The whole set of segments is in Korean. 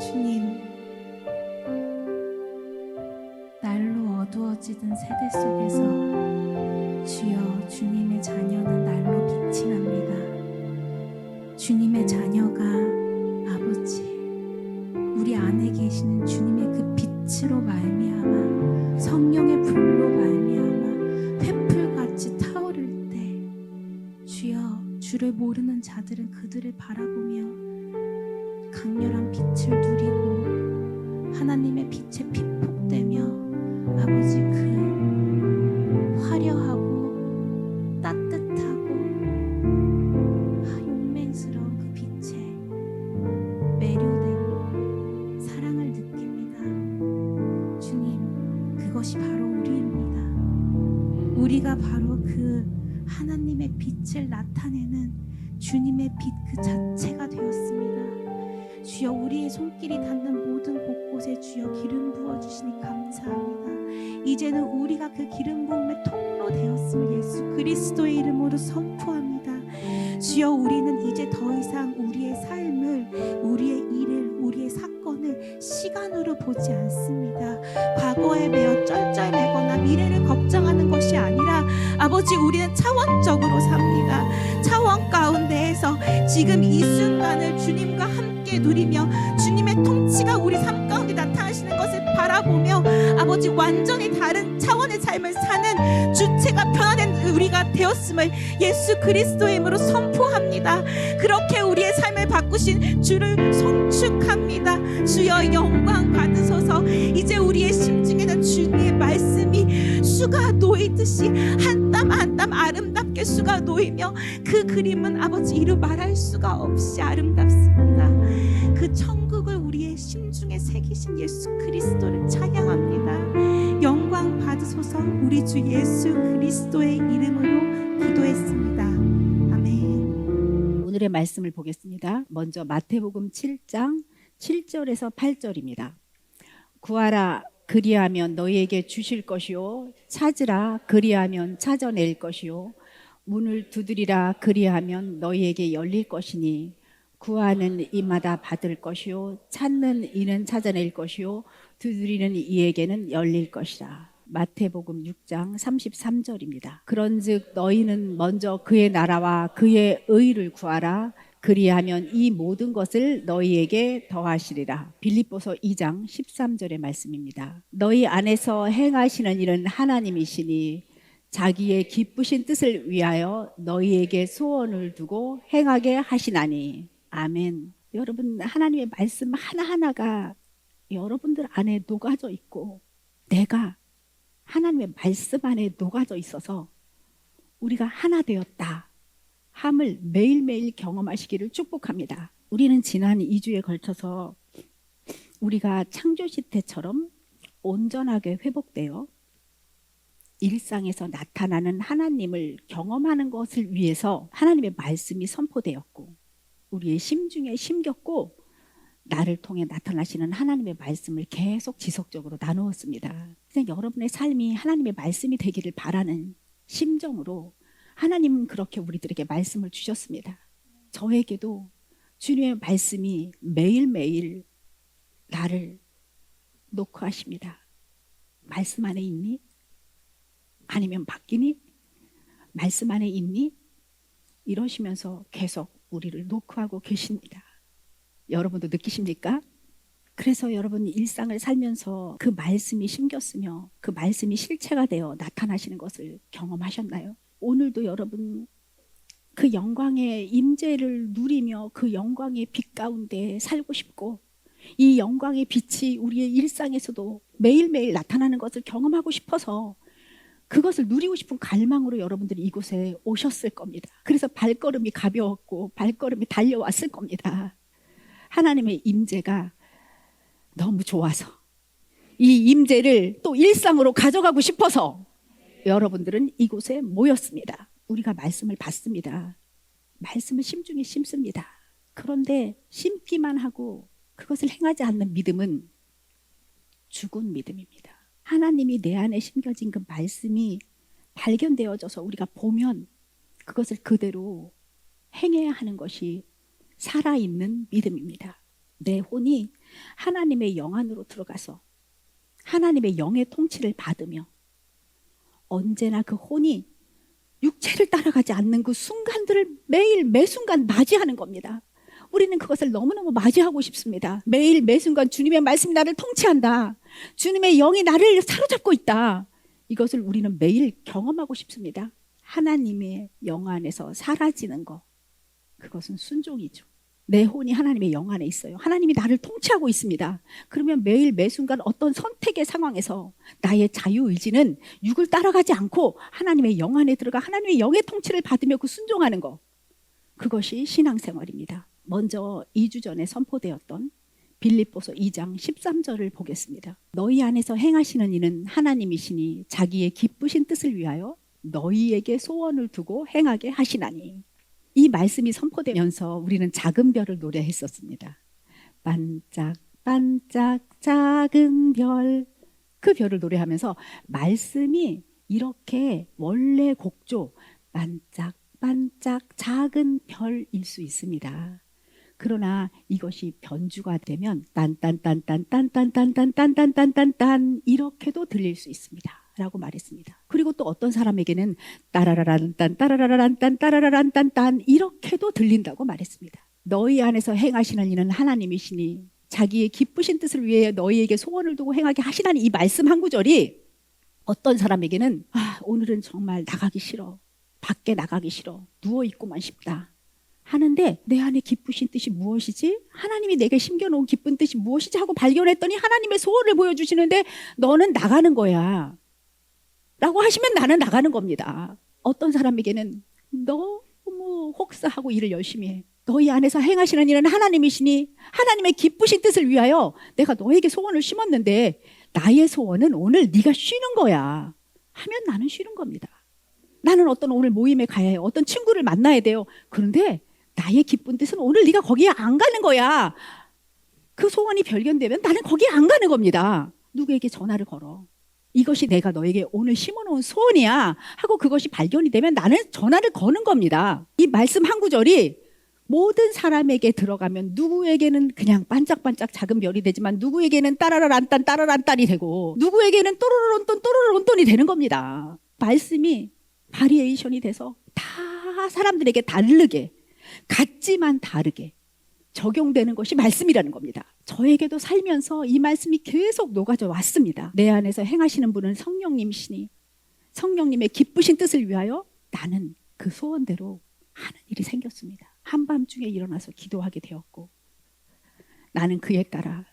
주님, 날로 어두워지던 세대 속에서 주여, 주님의 자녀는 날로 빛이 납니다. 주님의 자녀가 아버지, 우리 안에 계시는 주님의 그 빛으로 말미암아, 성령의 불로 말미암아 횃불같이 타오를 때 주여, 주를 모르는 자들은 그들을 바라보며 강렬한 빛을 누리고 하나님의 빛에 피폭되며 아버지, 그 화려하고 따뜻하고 용맹스러운 그 빛에 매료되고 사랑을 느낍니다. 주님, 그것이 바로 우리입니다. 우리가 바로 그 하나님의 빛을 나타내는 주님의 빛 그 자체가 되었습니다. 주여, 우리의 손길이 닿는 모든 곳곳에 주여 기름 부어주시니 감사합니다. 이제는 우리가 그 기름 부음의 통로 되었음을 예수 그리스도의 이름으로 선포합니다. 주여, 우리는 이제 더 이상 우리의 삶을, 우리의 일을, 우리의 사건을 시간으로 보지 않습니다. 과거에 매어 쩔쩔매거나 미래를 걱정하는 것이 아니라 아버지, 우리는 차원적으로 삽니다. 차원 가운데에서 지금 이 순간을 주님과 함께 누리며 주님의 통치가 우리 삶 가운데 나타나시는 것을 바라보며 아버지, 완전히 다른 차원의 삶을 사는 주체가 변화된 우리가 되었음을 예수 그리스도의 이름으로 선포합니다. 그렇게 우리의 삶을 바꾸신 주를 송축합니다. 주여, 영광 받으소서. 이제 우리의 심중에는 주님의 말씀이 수가 놓이듯이 한 땀 한 땀 아름답게 수가 놓이며 그 그림은 아버지, 이루 말할 수가 없이 아름답습니다. 그 천국을 우리의 심중에 새기신 예수 그리스도를 찬양합니다. 영광 받으소서. 우리 주 예수 그리스도의 이름으로 기도했습니다. 아멘. 오늘의 말씀을 보겠습니다. 먼저 마태복음 7장 7절에서 8절입니다. 구하라, 그리하면 너희에게 주실 것이요, 찾으라, 그리하면 찾아낼 것이요, 문을 두드리라, 그리하면 너희에게 열릴 것이니 구하는 이마다 받을 것이요, 찾는 이는 찾아낼 것이요, 두드리는 이에게는 열릴 것이라. 마태복음 6장 33절입니다. 그런즉 너희는 먼저 그의 나라와 그의 의를 구하라, 그리하면 이 모든 것을 너희에게 더하시리라. 빌립보서 2장 13절의 말씀입니다. 너희 안에서 행하시는 일은 하나님이시니 자기의 기쁘신 뜻을 위하여 너희에게 소원을 두고 행하게 하시나니. 아멘. 여러분, 하나님의 말씀 하나하나가 여러분들 안에 녹아져 있고 내가 하나님의 말씀 안에 녹아져 있어서 우리가 하나 되었다 함을 매일매일 경험하시기를 축복합니다. 우리는 지난 2주에 걸쳐서 우리가 창조시 때처럼 온전하게 회복되어 일상에서 나타나는 하나님을 경험하는 것을 위해서 하나님의 말씀이 선포되었고 우리의 심중에 심겼고 나를 통해 나타나시는 하나님의 말씀을 계속 지속적으로 나누었습니다. 그냥 여러분의 삶이 하나님의 말씀이 되기를 바라는 심정으로 하나님은 그렇게 우리들에게 말씀을 주셨습니다. 저에게도 주님의 말씀이 매일매일 나를 녹화하십니다. 말씀 안에 있니? 아니면 바뀌니? 말씀 안에 있니? 이러시면서 계속 우리를 녹화하고 계십니다. 여러분도 느끼십니까? 그래서 여러분 일상을 살면서 그 말씀이 심겼으며 그 말씀이 실체가 되어 나타나시는 것을 경험하셨나요? 오늘도 여러분 그 영광의 임재를 누리며 그 영광의 빛 가운데 살고 싶고 이 영광의 빛이 우리의 일상에서도 매일매일 나타나는 것을 경험하고 싶어서 그것을 누리고 싶은 갈망으로 여러분들이 이곳에 오셨을 겁니다. 그래서 발걸음이 가벼웠고 발걸음이 달려왔을 겁니다. 하나님의 임재가 너무 좋아서 이 임재를 또 일상으로 가져가고 싶어서 여러분들은 이곳에 모였습니다. 우리가 말씀을 받습니다. 말씀을 심중에 심습니다. 그런데 심기만 하고 그것을 행하지 않는 믿음은 죽은 믿음입니다. 하나님이 내 안에 심겨진 그 말씀이 발견되어져서 우리가 보면 그것을 그대로 행해야 하는 것이 살아있는 믿음입니다. 내 혼이 하나님의 영 안으로 들어가서 하나님의 영의 통치를 받으며 언제나 그 혼이 육체를 따라가지 않는 그 순간들을 매일 매순간 맞이하는 겁니다. 우리는 그것을 너무너무 맞이하고 싶습니다. 매일 매순간 주님의 말씀이 나를 통치한다. 주님의 영이 나를 사로잡고 있다. 이것을 우리는 매일 경험하고 싶습니다. 하나님의 영 안에서 사라지는 것, 그것은 순종이죠. 내 혼이 하나님의 영 안에 있어요. 하나님이 나를 통치하고 있습니다. 그러면 매일 매순간 어떤 선택의 상황에서 나의 자유의지는 육을 따라가지 않고 하나님의 영 안에 들어가 하나님의 영의 통치를 받으며 그 순종하는 것, 그것이 신앙생활입니다. 먼저 2주 전에 선포되었던 빌립보서 2장 13절을 보겠습니다. 너희 안에서 행하시는 이는 하나님이시니 자기의 기쁘신 뜻을 위하여 너희에게 소원을 두고 행하게 하시나니. 이 말씀이 선포되면서 우리는 작은 별을 노래했었습니다. 반짝 반짝 작은 별, 그 별을 노래하면서 말씀이 이렇게 원래 곡조 반짝 반짝 작은 별일 수 있습니다. 그러나 이것이 변주가 되면 딴딴딴딴딴딴딴딴딴딴딴딴 이렇게도 들릴 수 있습니다 라고 말했습니다. 그리고 또 어떤 사람에게는 따라라란딴 따라라란딴 따라라란딴딴 이렇게도 들린다고 말했습니다. 너희 안에서 행하시는 이는 하나님이시니 자기의 기쁘신 뜻을 위해 너희에게 소원을 두고 행하게 하시라는 이 말씀 한 구절이 어떤 사람에게는 오늘은 정말 나가기 싫어, 밖에 나가기 싫어, 누워있고만 싶다 하는데 내 안에 기쁘신 뜻이 무엇이지? 하나님이 내게 심겨놓은 기쁜 뜻이 무엇이지? 하고 발견했더니 하나님의 소원을 보여주시는데 너는 나가는 거야 라고 하시면 나는 나가는 겁니다. 어떤 사람에게는 너무 혹사하고 일을 열심히 해. 너희 안에서 행하시는 일은 하나님이시니 하나님의 기쁘신 뜻을 위하여 내가 너에게 소원을 심었는데 나의 소원은 오늘 네가 쉬는 거야 하면 나는 쉬는 겁니다. 나는 어떤 오늘 모임에 가야 해요. 어떤 친구를 만나야 돼요. 그런데 나의 기쁜 뜻은 오늘 네가 거기에 안 가는 거야. 그 소원이 발견되면 나는 거기에 안 가는 겁니다. 누구에게 전화를 걸어. 이것이 내가 너에게 오늘 심어놓은 소원이야 하고 그것이 발견이 되면 나는 전화를 거는 겁니다. 이 말씀 한 구절이 모든 사람에게 들어가면 누구에게는 그냥 반짝반짝 작은 별이 되지만 누구에게는 따라라란딴 따라란딴이 되고 누구에게는 또르르론돈 또르르론돈이 되는 겁니다. 말씀이 바리에이션이 돼서 다 사람들에게 다르게 같지만 다르게 적용되는 것이 말씀이라는 겁니다. 저에게도 살면서 이 말씀이 계속 녹아져 왔습니다. 내 안에서 행하시는 분은 성령님이시니 성령님의 기쁘신 뜻을 위하여 나는 그 소원대로 하는 일이 생겼습니다. 한밤중에 일어나서 기도하게 되었고 나는 그에 따라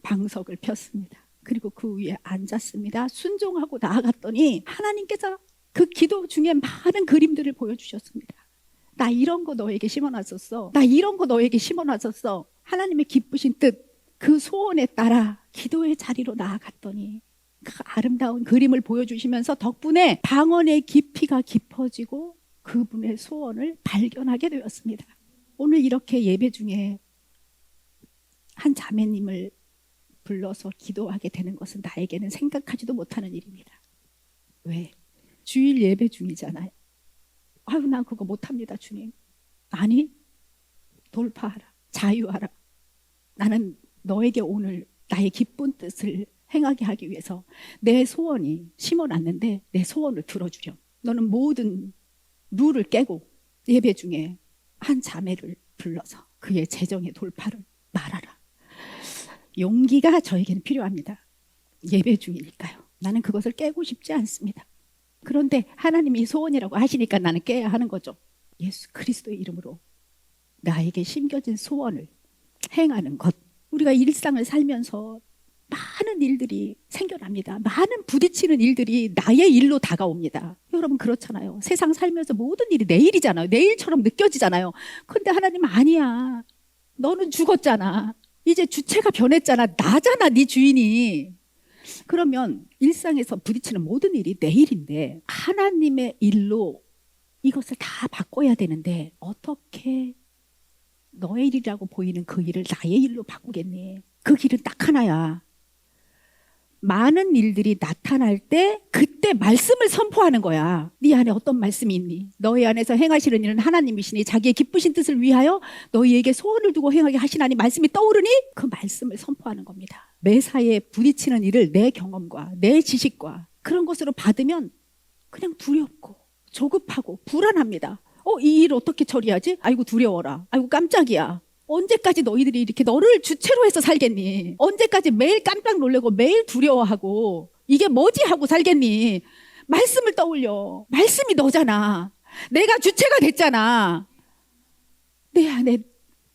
방석을 폈습니다. 그리고 그 위에 앉았습니다. 순종하고 나아갔더니 하나님께서 그 기도 중에 많은 그림들을 보여주셨습니다. 나 이런 거 너에게 심어놨었어. 나 이런 거 너에게 심어놨었어. 하나님의 기쁘신 뜻, 그 소원에 따라 기도의 자리로 나아갔더니 그 아름다운 그림을 보여주시면서 덕분에 방언의 깊이가 깊어지고 그분의 소원을 발견하게 되었습니다. 오늘 이렇게 예배 중에 한 자매님을 불러서 기도하게 되는 것은 나에게는 생각하지도 못하는 일입니다. 왜? 주일 예배 중이잖아요. 아유, 난 그거 못합니다, 주님. 아니, 돌파하라, 자유하라. 나는 너에게 오늘 나의 기쁜 뜻을 행하게 하기 위해서 내 소원이 심어놨는데 내 소원을 들어주렴. 너는 모든 룰을 깨고 예배 중에 한 자매를 불러서 그의 재정의 돌파를 말하라. 용기가 저에게는 필요합니다. 예배 중이니까요. 나는 그것을 깨고 싶지 않습니다. 그런데 하나님이 소원이라고 하시니까 나는 깨야 하는 거죠. 예수 그리스도의 이름으로 나에게 심겨진 소원을 행하는 것. 우리가 일상을 살면서 많은 일들이 생겨납니다. 많은 부딪히는 일들이 나의 일로 다가옵니다. 여러분 그렇잖아요. 세상 살면서 모든 일이 내 일이잖아요. 내 일처럼 느껴지잖아요. 근데 하나님 아니야. 너는 죽었잖아. 이제 주체가 변했잖아. 나잖아, 네 주인이. 그러면 일상에서 부딪히는 모든 일이 내 일인데 하나님의 일로 이것을 다 바꿔야 되는데 어떻게 너의 일이라고 보이는 그 일을 나의 일로 바꾸겠니? 그 길은 딱 하나야. 많은 일들이 나타날 때 그때 말씀을 선포하는 거야. 네 안에 어떤 말씀이 있니? 너희 안에서 행하시는 일은 하나님이시니 자기의 기쁘신 뜻을 위하여 너희에게 소원을 두고 행하게 하시나니 말씀이 떠오르니 그 말씀을 선포하는 겁니다. 매사에 부딪히는 일을 내 경험과 내 지식과 그런 것으로 받으면 그냥 두렵고 조급하고 불안합니다. 이 일 어떻게 처리하지? 아이고 두려워라. 아이고 깜짝이야. 언제까지 너희들이 이렇게 너를 주체로 해서 살겠니? 언제까지 매일 깜짝 놀래고 매일 두려워하고 이게 뭐지 하고 살겠니? 말씀을 떠올려. 말씀이 너잖아. 내가 주체가 됐잖아. 내 안에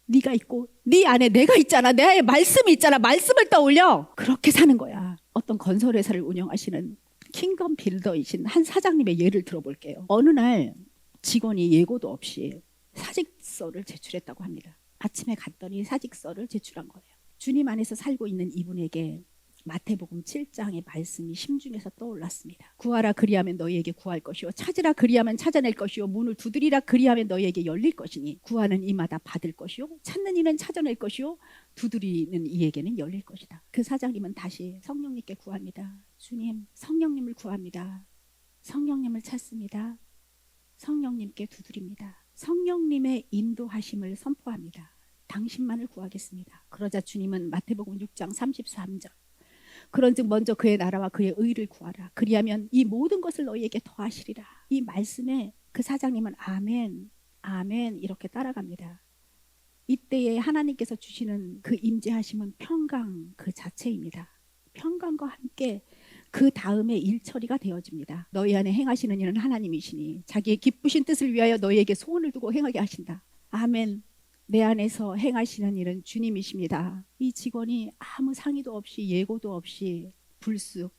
네가 있고 네 안에 내가 있잖아. 내 안에 말씀이 있잖아. 말씀을 떠올려. 그렇게 사는 거야. 어떤 건설회사를 운영하시는 킹덤 빌더이신 한 사장님의 예를 들어볼게요. 어느 날 직원이 예고도 없이 사직서를 제출했다고 합니다. 아침에 갔더니 사직서를 제출한 거예요. 주님 안에서 살고 있는 이분에게 마태복음 7장의 말씀이 심중에서 떠올랐습니다. 구하라 그리하면 너희에게 구할 것이요 찾으라 그리하면 찾아낼 것이요 문을 두드리라 그리하면 너희에게 열릴 것이니 구하는 이마다 받을 것이요 찾는 이는 찾아낼 것이요 두드리는 이에게는 열릴 것이다. 그 사장님은 다시 성령님께 구합니다. 주님, 성령님을 구합니다. 성령님을 찾습니다. 성령님께 두드립니다. 성령님의 인도하심을 선포합니다. 당신만을 구하겠습니다. 그러자 주님은 마태복음 6장 33절 그런즉 먼저 그의 나라와 그의 의를 구하라. 그리하면 이 모든 것을 너희에게 더하시리라. 이 말씀에 그 사장님은 아멘, 아멘 이렇게 따라갑니다. 이때에 하나님께서 주시는 그 임재하심은 평강 그 자체입니다. 평강과 함께 그 다음에 일처리가 되어집니다. 너희 안에 행하시는 일은 하나님이시니 자기의 기쁘신 뜻을 위하여 너희에게 소원을 두고 행하게 하신다. 아멘. 내 안에서 행하시는 일은 주님이십니다. 이 직원이 아무 상의도 없이 예고도 없이 불쑥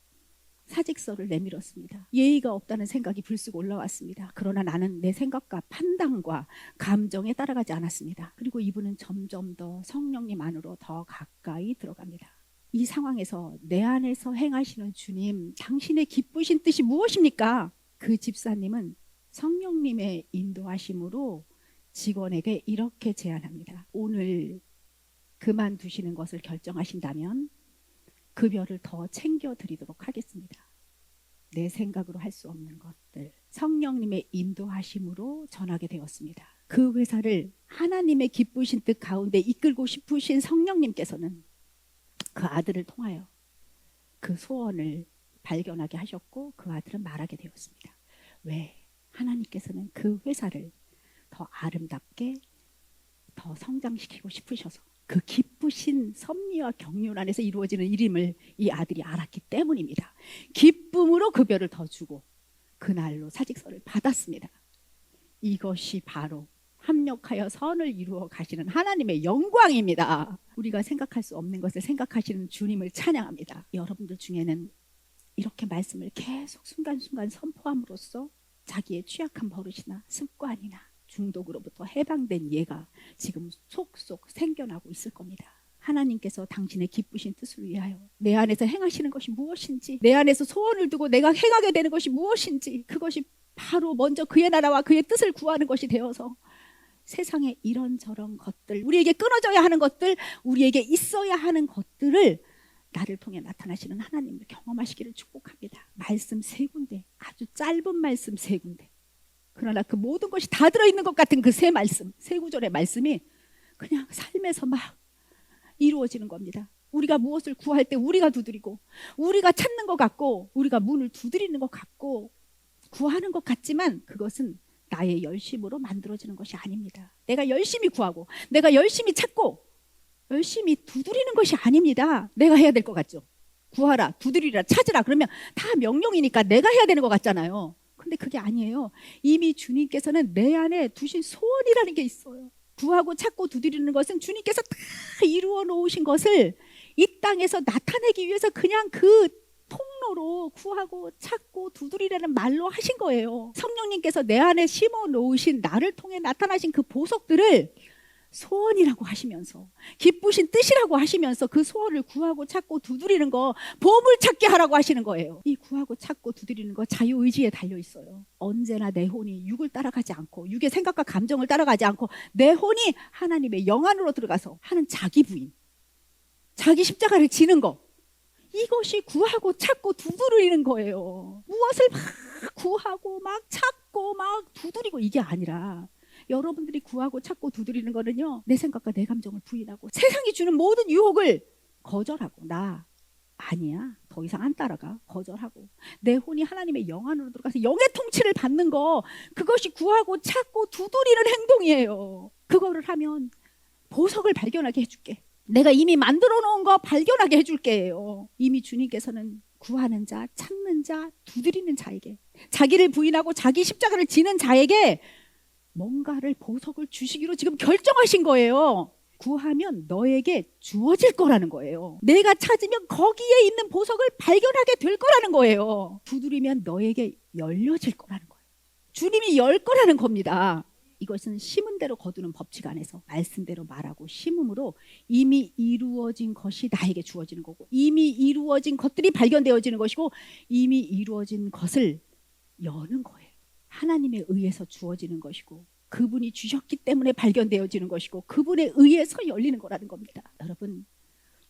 사직서를 내밀었습니다. 예의가 없다는 생각이 불쑥 올라왔습니다. 그러나 나는 내 생각과 판단과 감정에 따라가지 않았습니다. 그리고 이분은 점점 더 성령님 안으로 더 가까이 들어갑니다. 이 상황에서 내 안에서 행하시는 주님, 당신의 기쁘신 뜻이 무엇입니까? 그 집사님은 성령님의 인도하심으로 직원에게 이렇게 제안합니다. 오늘 그만두시는 것을 결정하신다면 급여를 더 챙겨드리도록 하겠습니다. 내 생각으로 할 수 없는 것들 성령님의 인도하심으로 전하게 되었습니다. 그 회사를 하나님의 기쁘신 뜻 가운데 이끌고 싶으신 성령님께서는 그 아들을 통하여 그 소원을 발견하게 하셨고 그 아들은 말하게 되었습니다. 왜? 하나님께서는 그 회사를 더 아름답게 더 성장시키고 싶으셔서 그 기쁘신 섭리와 경륜 안에서 이루어지는 일임을 이 아들이 알았기 때문입니다. 기쁨으로 급여를 더 주고 그날로 사직서를 받았습니다. 이것이 바로 합력하여 선을 이루어 가시는 하나님의 영광입니다. 우리가 생각할 수 없는 것을 생각하시는 주님을 찬양합니다. 여러분들 중에는 이렇게 말씀을 계속 순간순간 선포함으로써 자기의 취약한 버릇이나 습관이나 중독으로부터 해방된 예가 지금 속속 생겨나고 있을 겁니다. 하나님께서 당신의 기쁘신 뜻을 위하여 내 안에서 행하시는 것이 무엇인지, 내 안에서 소원을 두고 내가 행하게 되는 것이 무엇인지, 그것이 바로 먼저 그의 나라와 그의 뜻을 구하는 것이 되어서 세상에 이런저런 것들, 우리에게 끊어져야 하는 것들, 우리에게 있어야 하는 것들을 나를 통해 나타나시는 하나님을 경험하시기를 축복합니다. 말씀 3군데, 아주 짧은 말씀 3군데, 그러나 그 모든 것이 다 들어있는 것 같은 그 세 말씀, 3구절의 말씀이 그냥 삶에서 막 이루어지는 겁니다. 우리가 무엇을 구할 때 우리가 두드리고, 우리가 찾는 것 같고, 우리가 문을 두드리는 것 같고, 구하는 것 같지만 그것은 나의 열심으로 만들어지는 것이 아닙니다. 내가 열심히 구하고, 내가 열심히 찾고, 열심히 두드리는 것이 아닙니다. 내가 해야 될 것 같죠? 구하라, 두드리라, 찾으라 그러면 다 명령이니까 내가 해야 되는 것 같잖아요. 근데 그게 아니에요. 이미 주님께서는 내 안에 두신 소원이라는 게 있어요. 구하고 찾고 두드리는 것은 주님께서 다 이루어 놓으신 것을 이 땅에서 나타내기 위해서 그냥 그 통로로 구하고 찾고 두드리라는 말로 하신 거예요. 성령님께서 내 안에 심어 놓으신 나를 통해 나타나신 그 보석들을 소원이라고 하시면서, 기쁘신 뜻이라고 하시면서 그 소원을 구하고 찾고 두드리는 거 보물찾기 하라고 하시는 거예요. 이 구하고 찾고 두드리는 거 자유의지에 달려 있어요. 언제나 내 혼이 육을 따라가지 않고, 육의 생각과 감정을 따라가지 않고 내 혼이 하나님의 영 안으로 들어가서 하는 자기 부인, 자기 십자가를 지는 거, 이것이 구하고 찾고 두드리는 거예요. 무엇을 막 구하고 막 찾고 막 두드리고 이게 아니라 여러분들이 구하고 찾고 두드리는 거는요, 내 생각과 내 감정을 부인하고 세상이 주는 모든 유혹을 거절하고, 나 아니야, 더 이상 안 따라가, 거절하고 내 혼이 하나님의 영 안으로 들어가서 영의 통치를 받는 거, 그것이 구하고 찾고 두드리는 행동이에요. 그거를 하면 보석을 발견하게 해줄게. 내가 이미 만들어 놓은 거 발견하게 해줄게요. 이미 주님께서는 구하는 자, 찾는 자, 두드리는 자에게, 자기를 부인하고 자기 십자가를 지는 자에게 뭔가를, 보석을 주시기로 지금 결정하신 거예요. 구하면 너에게 주어질 거라는 거예요. 내가 찾으면 거기에 있는 보석을 발견하게 될 거라는 거예요. 두드리면 너에게 열려질 거라는 거예요. 주님이 열 거라는 겁니다. 이것은 심은 대로 거두는 법칙 안에서 말씀대로 말하고 심음으로 이미 이루어진 것이 나에게 주어지는 거고, 이미 이루어진 것들이 발견되어지는 것이고, 이미 이루어진 것을 여는 거예요. 하나님에 의해서 주어지는 것이고, 그분이 주셨기 때문에 발견되어지는 것이고, 그분에 의해서 열리는 거라는 겁니다. 여러분,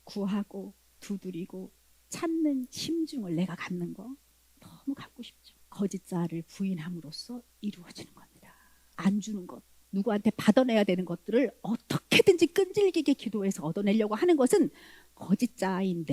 구하고 두드리고 찾는 심중을 내가 갖는 거 너무 갖고 싶죠. 거짓자를 부인함으로써 이루어지는 겁니다. 안 주는 것, 누구한테 받아내야 되는 것들을 어떻게든지 끈질기게 기도해서 얻어내려고 하는 것은 거짓자인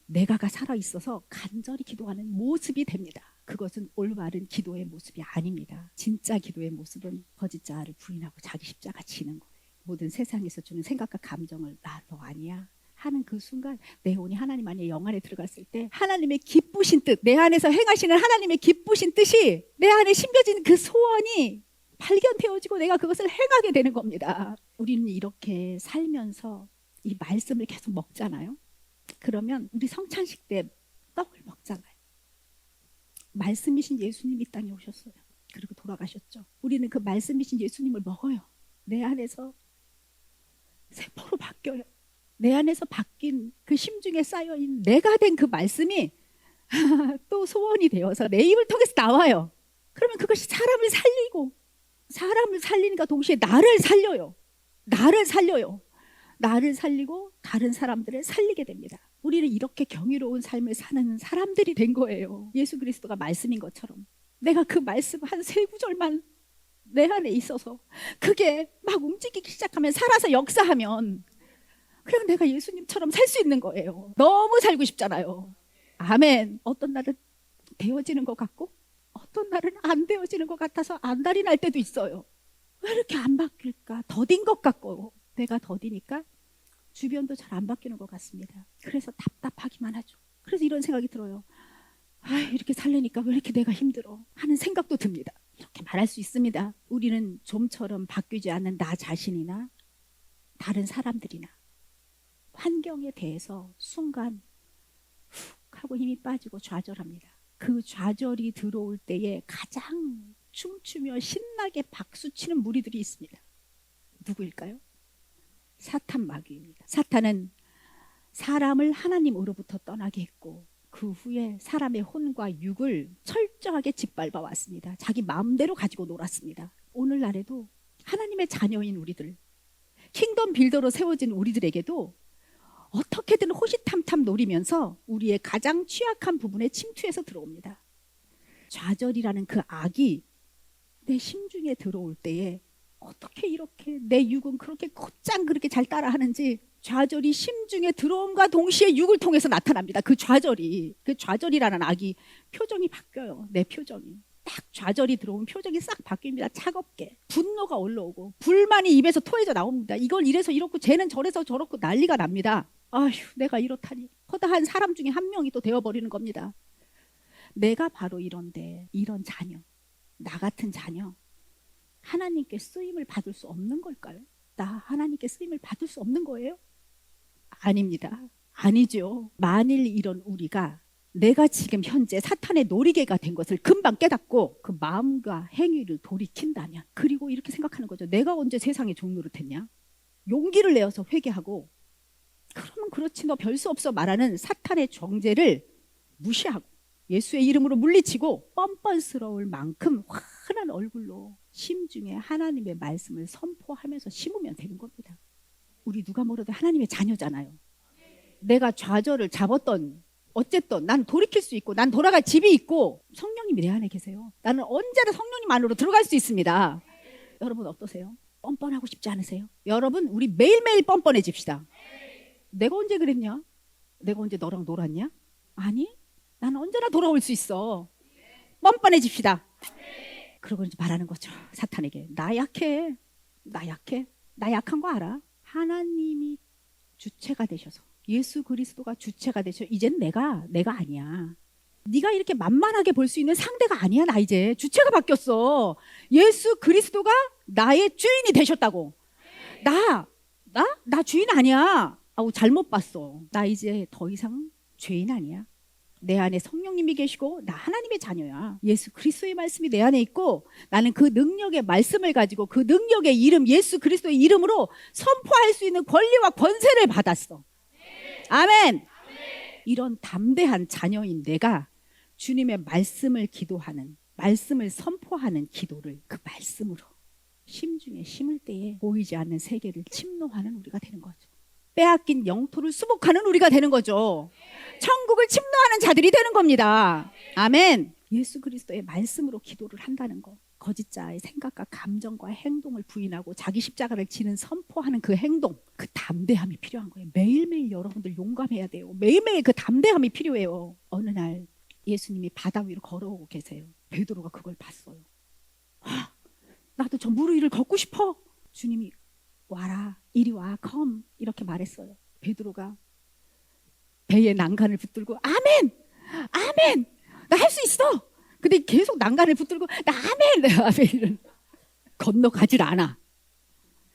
내가가 살아있어서 간절히 기도하는 모습이 됩니다. 그것은 올바른 기도의 모습이 아닙니다. 진짜 기도의 모습은 거짓자를 부인하고 자기 십자가 지는 거예요. 모든 세상에서 주는 생각과 감정을 나 너 아니야 하는 그 순간, 내 혼이 하나님 안에 영 안에 들어갔을 때 하나님의 기쁘신 뜻, 내 안에서 행하시는 하나님의 기쁘신 뜻이 내 안에 심겨진 그 소원이 발견되어지고 내가 그것을 행하게 되는 겁니다. 우리는 이렇게 살면서 이 말씀을 계속 먹잖아요. 그러면 우리 성찬식 때 떡을 먹잖아요. 말씀이신 예수님이 이 땅에 오셨어요. 그리고 돌아가셨죠. 우리는 그 말씀이신 예수님을 먹어요. 내 안에서 세포로 바뀌어요. 내 안에서 바뀐 그 심중에 쌓여있는 내가 된 그 말씀이 또 소원이 되어서 내 입을 통해서 나와요. 그러면 그것이 사람을 살리고, 사람을 살리니까 동시에 나를 살려요. 나를 살리고 다른 사람들을 살리게 됩니다. 우리는 이렇게 경이로운 삶을 사는 사람들이 된 거예요. 예수 그리스도가 말씀인 것처럼 내가 그 말씀 한 세 구절만 내 안에 있어서 그게 막 움직이기 시작하면, 살아서 역사하면, 그럼 내가 예수님처럼 살 수 있는 거예요. 너무 살고 싶잖아요. 아멘. 어떤 날은 되어지는 것 같고 어떤 날은 안 되어지는 것 같아서 안달이 날 때도 있어요. 왜 이렇게 안 바뀔까? 더딘 것 같고, 내가 더디니까 주변도 잘 안 바뀌는 것 같습니다. 그래서 답답하기만 하죠. 그래서 이런 생각이 들어요. 이렇게 살려니까 왜 이렇게 내가 힘들어 하는 생각도 듭니다. 이렇게 말할 수 있습니다. 우리는 좀처럼 바뀌지 않는 나 자신이나 다른 사람들이나 환경에 대해서 순간 훅 하고 힘이 빠지고 좌절합니다. 그 좌절이 들어올 때에 가장 춤추며 신나게 박수치는 무리들이 있습니다. 누구일까요? 사탄 마귀입니다. 사탄은 사람을 하나님으로부터 떠나게 했고, 그 후에 사람의 혼과 육을 철저하게 짓밟아 왔습니다. 자기 마음대로 가지고 놀았습니다. 오늘날에도 하나님의 자녀인 우리들, 킹덤 빌더로 세워진 우리들에게도 어떻게든 호시탐탐 노리면서 우리의 가장 취약한 부분에 침투해서 들어옵니다. 좌절이라는 그 악이 내 심중에 들어올 때에 어떻게 이렇게 내 육은 그렇게 곧장 그렇게 잘 따라하는지, 좌절이 심중에 들어옴과 동시에 육을 통해서 나타납니다. 그 좌절이라는 악이 표정이 바뀌어요. 내 표정이 딱 좌절이 들어오면 표정이 싹 바뀝니다. 차갑게 분노가 올라오고 불만이 입에서 토해져 나옵니다. 이걸 이래서 이렇고 쟤는 저래서 저렇고 난리가 납니다. 아휴, 내가 이렇다니. 허다한 사람 중에 한 명이 또 되어버리는 겁니다. 내가 바로 이런 자녀, 나 같은 자녀, 하나님께 쓰임을 받을 수 없는 걸까요? 나 하나님께 쓰임을 받을 수 없는 거예요? 아닙니다. 아니죠. 만일 이런 우리가 내가 지금 현재 사탄의 놀이개가 된 것을 금방 깨닫고 그 마음과 행위를 돌이킨다면, 그리고 이렇게 생각하는 거죠. 내가 언제 세상의 종노릇 했냐? 용기를 내어서 회개하고, 그러면 그렇지 너 별 수 없어 말하는 사탄의 정죄를 무시하고 예수의 이름으로 물리치고 뻔뻔스러울 만큼 환한 얼굴로 심중에 하나님의 말씀을 선포하면서 심으면 되는 겁니다. 우리 누가 뭐래도 하나님의 자녀잖아요. 내가 좌절을 잡았던 어쨌든 난 돌이킬 수 있고 난 돌아갈 집이 있고 성령님이 내 안에 계세요. 나는 언제나 성령님 안으로 들어갈 수 있습니다. 여러분 어떠세요? 뻔뻔하고 싶지 않으세요? 여러분 우리 매일매일 뻔뻔해집시다. 내가 언제 그랬냐? 내가 언제 너랑 놀았냐? 아니 나는 언제나 돌아올 수 있어. 뻔뻔해집시다. 그러고 이제 말하는 거죠. 사탄에게 나 약해. 나 약한 거 알아? 하나님이 주체가 되셔서 예수 그리스도가 주체가 되셔. 이젠 내가 아니야. 네가 이렇게 만만하게 볼 수 있는 상대가 아니야. 나 이제 주체가 바뀌었어. 예수 그리스도가 나의 주인이 되셨다고. 나 주인 아니야. 아우 잘못 봤어. 나 이제 더 이상 죄인 아니야. 내 안에 성령님이 계시고 나 하나님의 자녀야. 예수 그리스도의 말씀이 내 안에 있고 나는 그 능력의 말씀을 가지고 그 능력의 이름 예수 그리스도의 이름으로 선포할 수 있는 권리와 권세를 받았어. 아멘. 이런 담대한 자녀인 내가 주님의 말씀을 기도하는 말씀을 선포하는 기도를 그 말씀으로 심중에 심을 때에 보이지 않는 세계를 침노하는 우리가 되는 거죠. 빼앗긴 영토를 수복하는 우리가 되는 거죠. 천국을 침노하는 자들이 되는 겁니다. 아멘. 예수 그리스도의 말씀으로 기도를 한다는 거. 거짓자의 생각과 감정과 행동을 부인하고 자기 십자가를 지는 선포하는 그 행동, 그 담대함이 필요한 거예요. 매일매일 여러분들 용감해야 돼요. 매일매일 그 담대함이 필요해요. 어느 날 예수님이 바다 위로 걸어오고 계세요. 베드로가 그걸 봤어요. 나도 저 물 위를 걷고 싶어. 주님이 와라, 이리 와, 컴 이렇게 말했어요. 베드로가 배에 난간을 붙들고 아멘, 아멘, 나 할 수 있어. 근데 계속 난간을 붙들고 나 아멘, 아멘 건너가질 않아.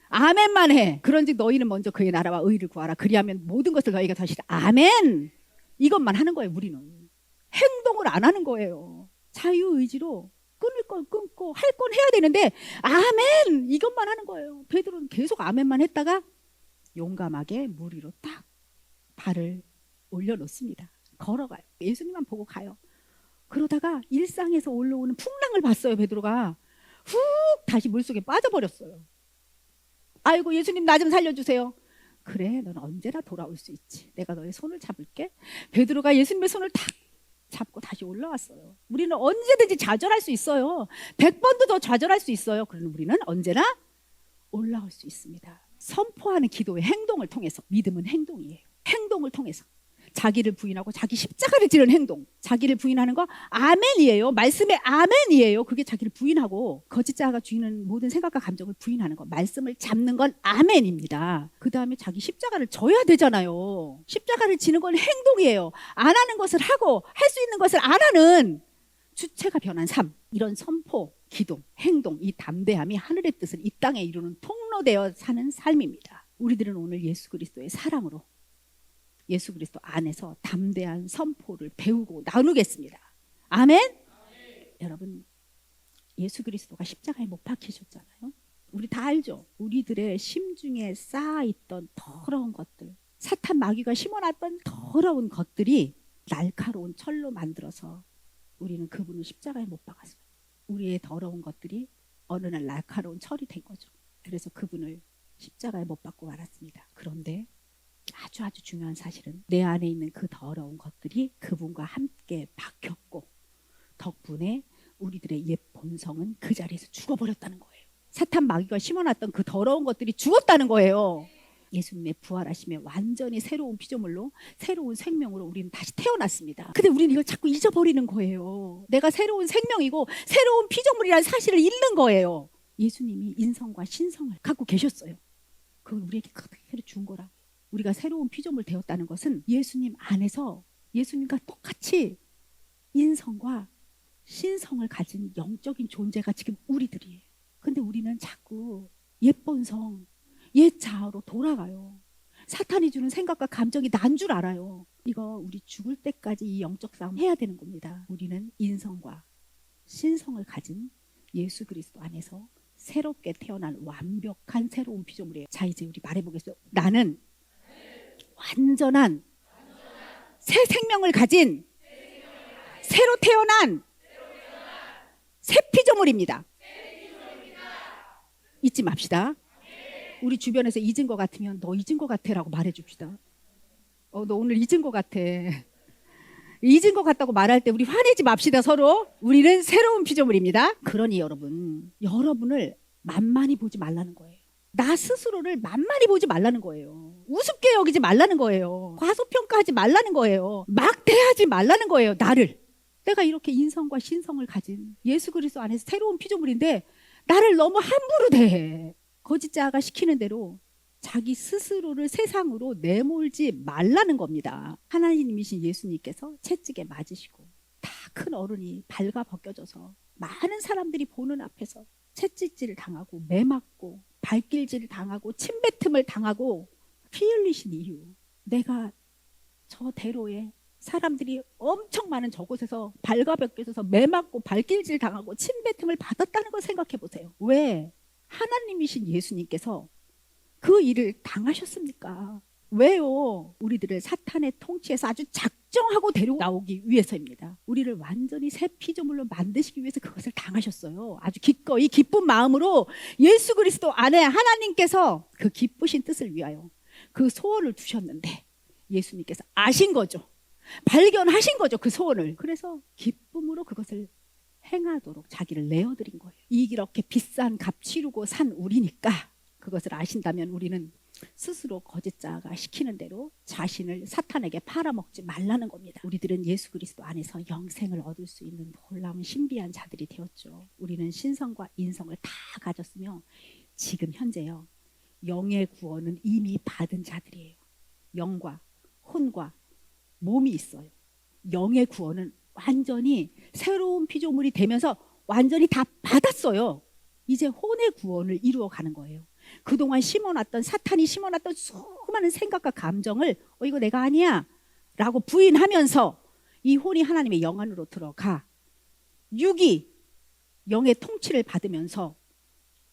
아멘만 해. 그런즉 너희는 먼저 그의 나라와 의를 구하라. 그리하면 모든 것을 너희가 더시라. 아멘. 이것만 하는 거예요. 우리는 행동을 안 하는 거예요. 자유의지로 끊을 건 끊고 할 건 해야 되는데 아멘 이것만 하는 거예요. 베드로는 계속 아멘만 했다가 용감하게 물 위로 딱 발을 올려놓습니다. 걸어가요. 예수님만 보고 가요. 그러다가 일상에서 올라오는 풍랑을 봤어요. 베드로가 훅 다시 물속에 빠져버렸어요. 아이고 예수님 나 좀 살려주세요. 그래 너는 언제나 돌아올 수 있지. 내가 너의 손을 잡을게. 베드로가 예수님의 손을 탁 잡고 다시 올라왔어요. 우리는 언제든지 좌절할 수 있어요. 100번도 더 좌절할 수 있어요. 그러나 우리는 언제나 올라올 수 있습니다. 선포하는 기도의 행동을 통해서. 믿음은 행동이에요. 행동을 통해서 자기를 부인하고 자기 십자가를 지는 행동. 자기를 부인하는 거 아멘이에요. 말씀의 아멘이에요. 그게 자기를 부인하고 거짓자가 주인은 모든 생각과 감정을 부인하는 거. 말씀을 잡는 건 아멘입니다. 그 다음에 자기 십자가를 져야 되잖아요. 십자가를 지는 건 행동이에요. 안 하는 것을 하고 할 수 있는 것을 안 하는 주체가 변한 삶. 이런 선포, 기도, 행동, 이 담대함이 하늘의 뜻을 이 땅에 이루는 통로되어 사는 삶입니다. 우리들은 오늘 예수 그리스도의 사랑으로 예수 그리스도 안에서 담대한 선포를 배우고 나누겠습니다. 아멘? 여러분 예수 그리스도가 십자가에 못 박히셨잖아요. 우리 다 알죠? 우리들의 심중에 쌓아있던 더러운 것들, 사탄 마귀가 심어놨던 더러운 것들이 날카로운 철로 만들어서 우리는 그분을 십자가에 못 박았어요. 우리의 더러운 것들이 어느 날 날카로운 철이 된 거죠. 그래서 그분을 십자가에 못 박고 말았습니다. 그런데 아주 중요한 사실은 내 안에 있는 그 더러운 것들이 그분과 함께 박혔고 덕분에 우리들의 옛 본성은 그 자리에서 죽어버렸다는 거예요. 사탄 마귀가 심어놨던 그 더러운 것들이 죽었다는 거예요. 예수님의 부활하심에 완전히 새로운 피조물로 새로운 생명으로 우리는 다시 태어났습니다. 근데 우리는 이걸 자꾸 잊어버리는 거예요. 내가 새로운 생명이고 새로운 피조물이라는 사실을 잃는 거예요. 예수님이 인성과 신성을 갖고 계셨어요. 그걸 우리에게 그대로 준 거라고. 우리가 새로운 피조물 되었다는 것은 예수님 안에서 예수님과 똑같이 인성과 신성을 가진 영적인 존재가 지금 우리들이에요. 근데 우리는 자꾸 옛 본성, 옛 자아로 돌아가요. 사탄이 주는 생각과 감정이 난 줄 알아요. 이거 우리 죽을 때까지 이 영적 싸움 해야 되는 겁니다. 우리는 인성과 신성을 가진 예수 그리스도 안에서 새롭게 태어난 완벽한 새로운 피조물이에요. 자 이제 우리 말해보겠어요. 나는 완전한 새 생명을 가진 새로 태어난 새 피조물입니다. 잊지 맙시다. 우리 주변에서 잊은 것 같으면 너 잊은 것 같아 라고 말해줍시다. 너 오늘 잊은 것 같아. 잊은 것 같다고 말할 때 우리 화내지 맙시다 서로. 우리는 새로운 피조물입니다. 그러니 여러분을 만만히 보지 말라는 거예요. 나 스스로를 만만히 보지 말라는 거예요. 우습게 여기지 말라는 거예요. 과소평가하지 말라는 거예요. 막대하지 말라는 거예요. 나를. 내가 이렇게 인성과 신성을 가진 예수 그리스도 안에서 새로운 피조물인데 나를 너무 함부로 대해. 거짓자가 시키는 대로 자기 스스로를 세상으로 내몰지 말라는 겁니다. 하나님이신 예수님께서 채찍에 맞으시고 다 큰 어른이 발가 벗겨져서 많은 사람들이 보는 앞에서 채찍질을 당하고 매맞고 발길질을 당하고 침뱉음을 당하고 피 흘리신 이유, 내가 저 대로에 사람들이 엄청 많은 저곳에서 발가 벗겨져서 매맞고 발길질 당하고 침뱉음을 받았다는 걸 생각해 보세요. 왜 하나님이신 예수님께서 그 일을 당하셨습니까? 왜요? 우리들을 사탄의 통치에서 아주 작정하고 데려나오기 위해서입니다. 우리를 완전히 새 피조물로 만드시기 위해서 그것을 당하셨어요. 아주 기꺼이 기쁜 마음으로 예수 그리스도 안에 하나님께서 그 기쁘신 뜻을 위하여 그 소원을 두셨는데 예수님께서 아신 거죠. 발견하신 거죠. 그 소원을. 그래서 기쁨으로 그것을 행하도록 자기를 내어드린 거예요. 이렇게 비싼 값 치르고 산 우리니까 그것을 아신다면 우리는 스스로 거짓자가 시키는 대로 자신을 사탄에게 팔아먹지 말라는 겁니다. 우리들은 예수 그리스도 안에서 영생을 얻을 수 있는 놀라운 신비한 자들이 되었죠. 우리는 신성과 인성을 다 가졌으며 지금 현재요, 영의 구원은 이미 받은 자들이에요. 영과 혼과 몸이 있어요. 영의 구원은 완전히 새로운 피조물이 되면서 완전히 다 받았어요. 이제 혼의 구원을 이루어가는 거예요. 그동안 심어놨던, 사탄이 심어놨던 수많은 생각과 감정을 이거 내가 아니야 라고 부인하면서 이 혼이 하나님의 영 안으로 들어가 육이 영의 통치를 받으면서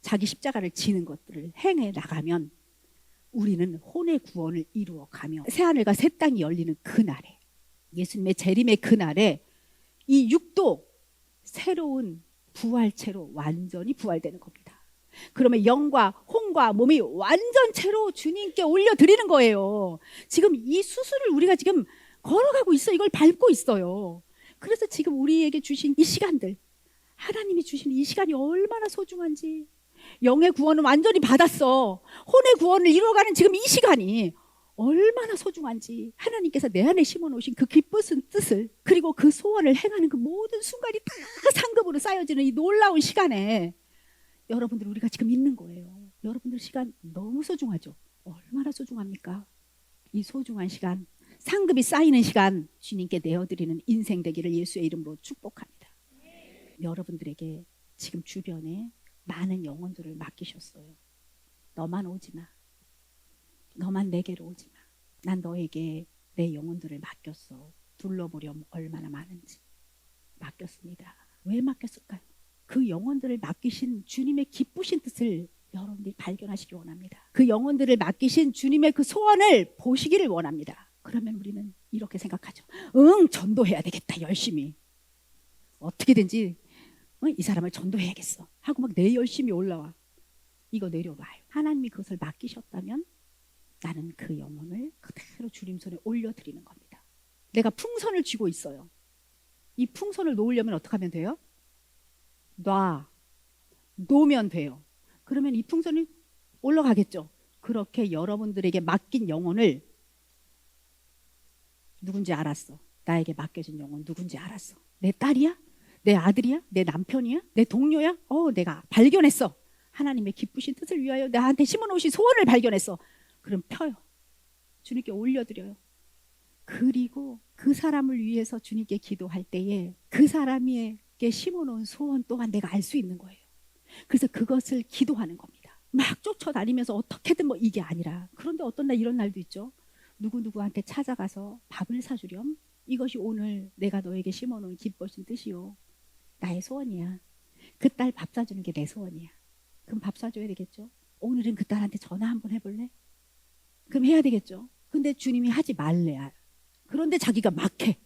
자기 십자가를 지는 것들을 행해 나가면 우리는 혼의 구원을 이루어가며 새하늘과 새 땅이 열리는 그날에, 예수님의 재림의 그날에 이 육도 새로운 부활체로 완전히 부활되는 겁니다. 그러면 영과 혼과 몸이 완전체로 주님께 올려드리는 거예요. 지금 이 수술을 우리가 지금 걸어가고 있어요. 이걸 밟고 있어요. 그래서 지금 우리에게 주신 이 시간들, 하나님이 주신 이 시간이 얼마나 소중한지, 영의 구원은 완전히 받았어. 혼의 구원을 이루어가는 지금 이 시간이 얼마나 소중한지, 하나님께서 내 안에 심어놓으신 그 기쁘신 뜻을, 그리고 그 소원을 행하는 그 모든 순간이 다 상급으로 쌓여지는 이 놀라운 시간에 여러분들 우리가 지금 있는 거예요. 여러분들 시간 너무 소중하죠. 얼마나 소중합니까? 이 소중한 시간, 상급이 쌓이는 시간 주님께 내어드리는 인생 되기를 예수의 이름으로 축복합니다. 여러분들에게 지금 주변에 많은 영혼들을 맡기셨어요. 너만 오지 마. 너만 내게로 오지 마. 난 너에게 내 영혼들을 맡겼어. 둘러보렴 얼마나 많은지. 맡겼습니다. 왜 맡겼을까요? 그 영혼들을 맡기신 주님의 기쁘신 뜻을 여러분들이 발견하시기 원합니다. 그 영혼들을 맡기신 주님의 그 소원을 보시기를 원합니다. 그러면 우리는 이렇게 생각하죠. 전도해야 되겠다. 열심히. 어떻게든지 이 사람을 전도해야겠어 하고 막 내 열심히 올라와. 이거 내려와요. 하나님이 그것을 맡기셨다면 나는 그 영혼을 그대로 주님 손에 올려드리는 겁니다. 내가 풍선을 쥐고 있어요. 이 풍선을 놓으려면 어떻게 하면 돼요? 놓으면 돼요. 그러면 이 풍선이 올라가겠죠. 그렇게 여러분들에게 맡긴 영혼을, 누군지 알았어. 나에게 맡겨진 영혼 누군지 알았어. 내 딸이야? 내 아들이야? 내 남편이야? 내 동료야? 내가 발견했어. 하나님의 기쁘신 뜻을 위하여 나한테 심어놓으신 소원을 발견했어. 그럼 펴요. 주님께 올려드려요. 그리고 그 사람을 위해서 주님께 기도할 때에 그 사람에게 심어놓은 소원 또한 내가 알 수 있는 거예요. 그래서 그것을 기도하는 겁니다. 막 쫓아다니면서 어떻게든 이게 아니라, 그런데 어떤 날 이런 날도 있죠. 누구누구한테 찾아가서 밥을 사주렴. 이것이 오늘 내가 너에게 심어놓은 기쁘신 뜻이요. 나의 소원이야. 그 딸 밥 사주는 게 내 소원이야. 그럼 밥 사줘야 되겠죠. 오늘은 그 딸한테 전화 한번 해볼래? 그럼 해야 되겠죠. 근데 주님이 하지 말래야. 그런데 자기가 막 해.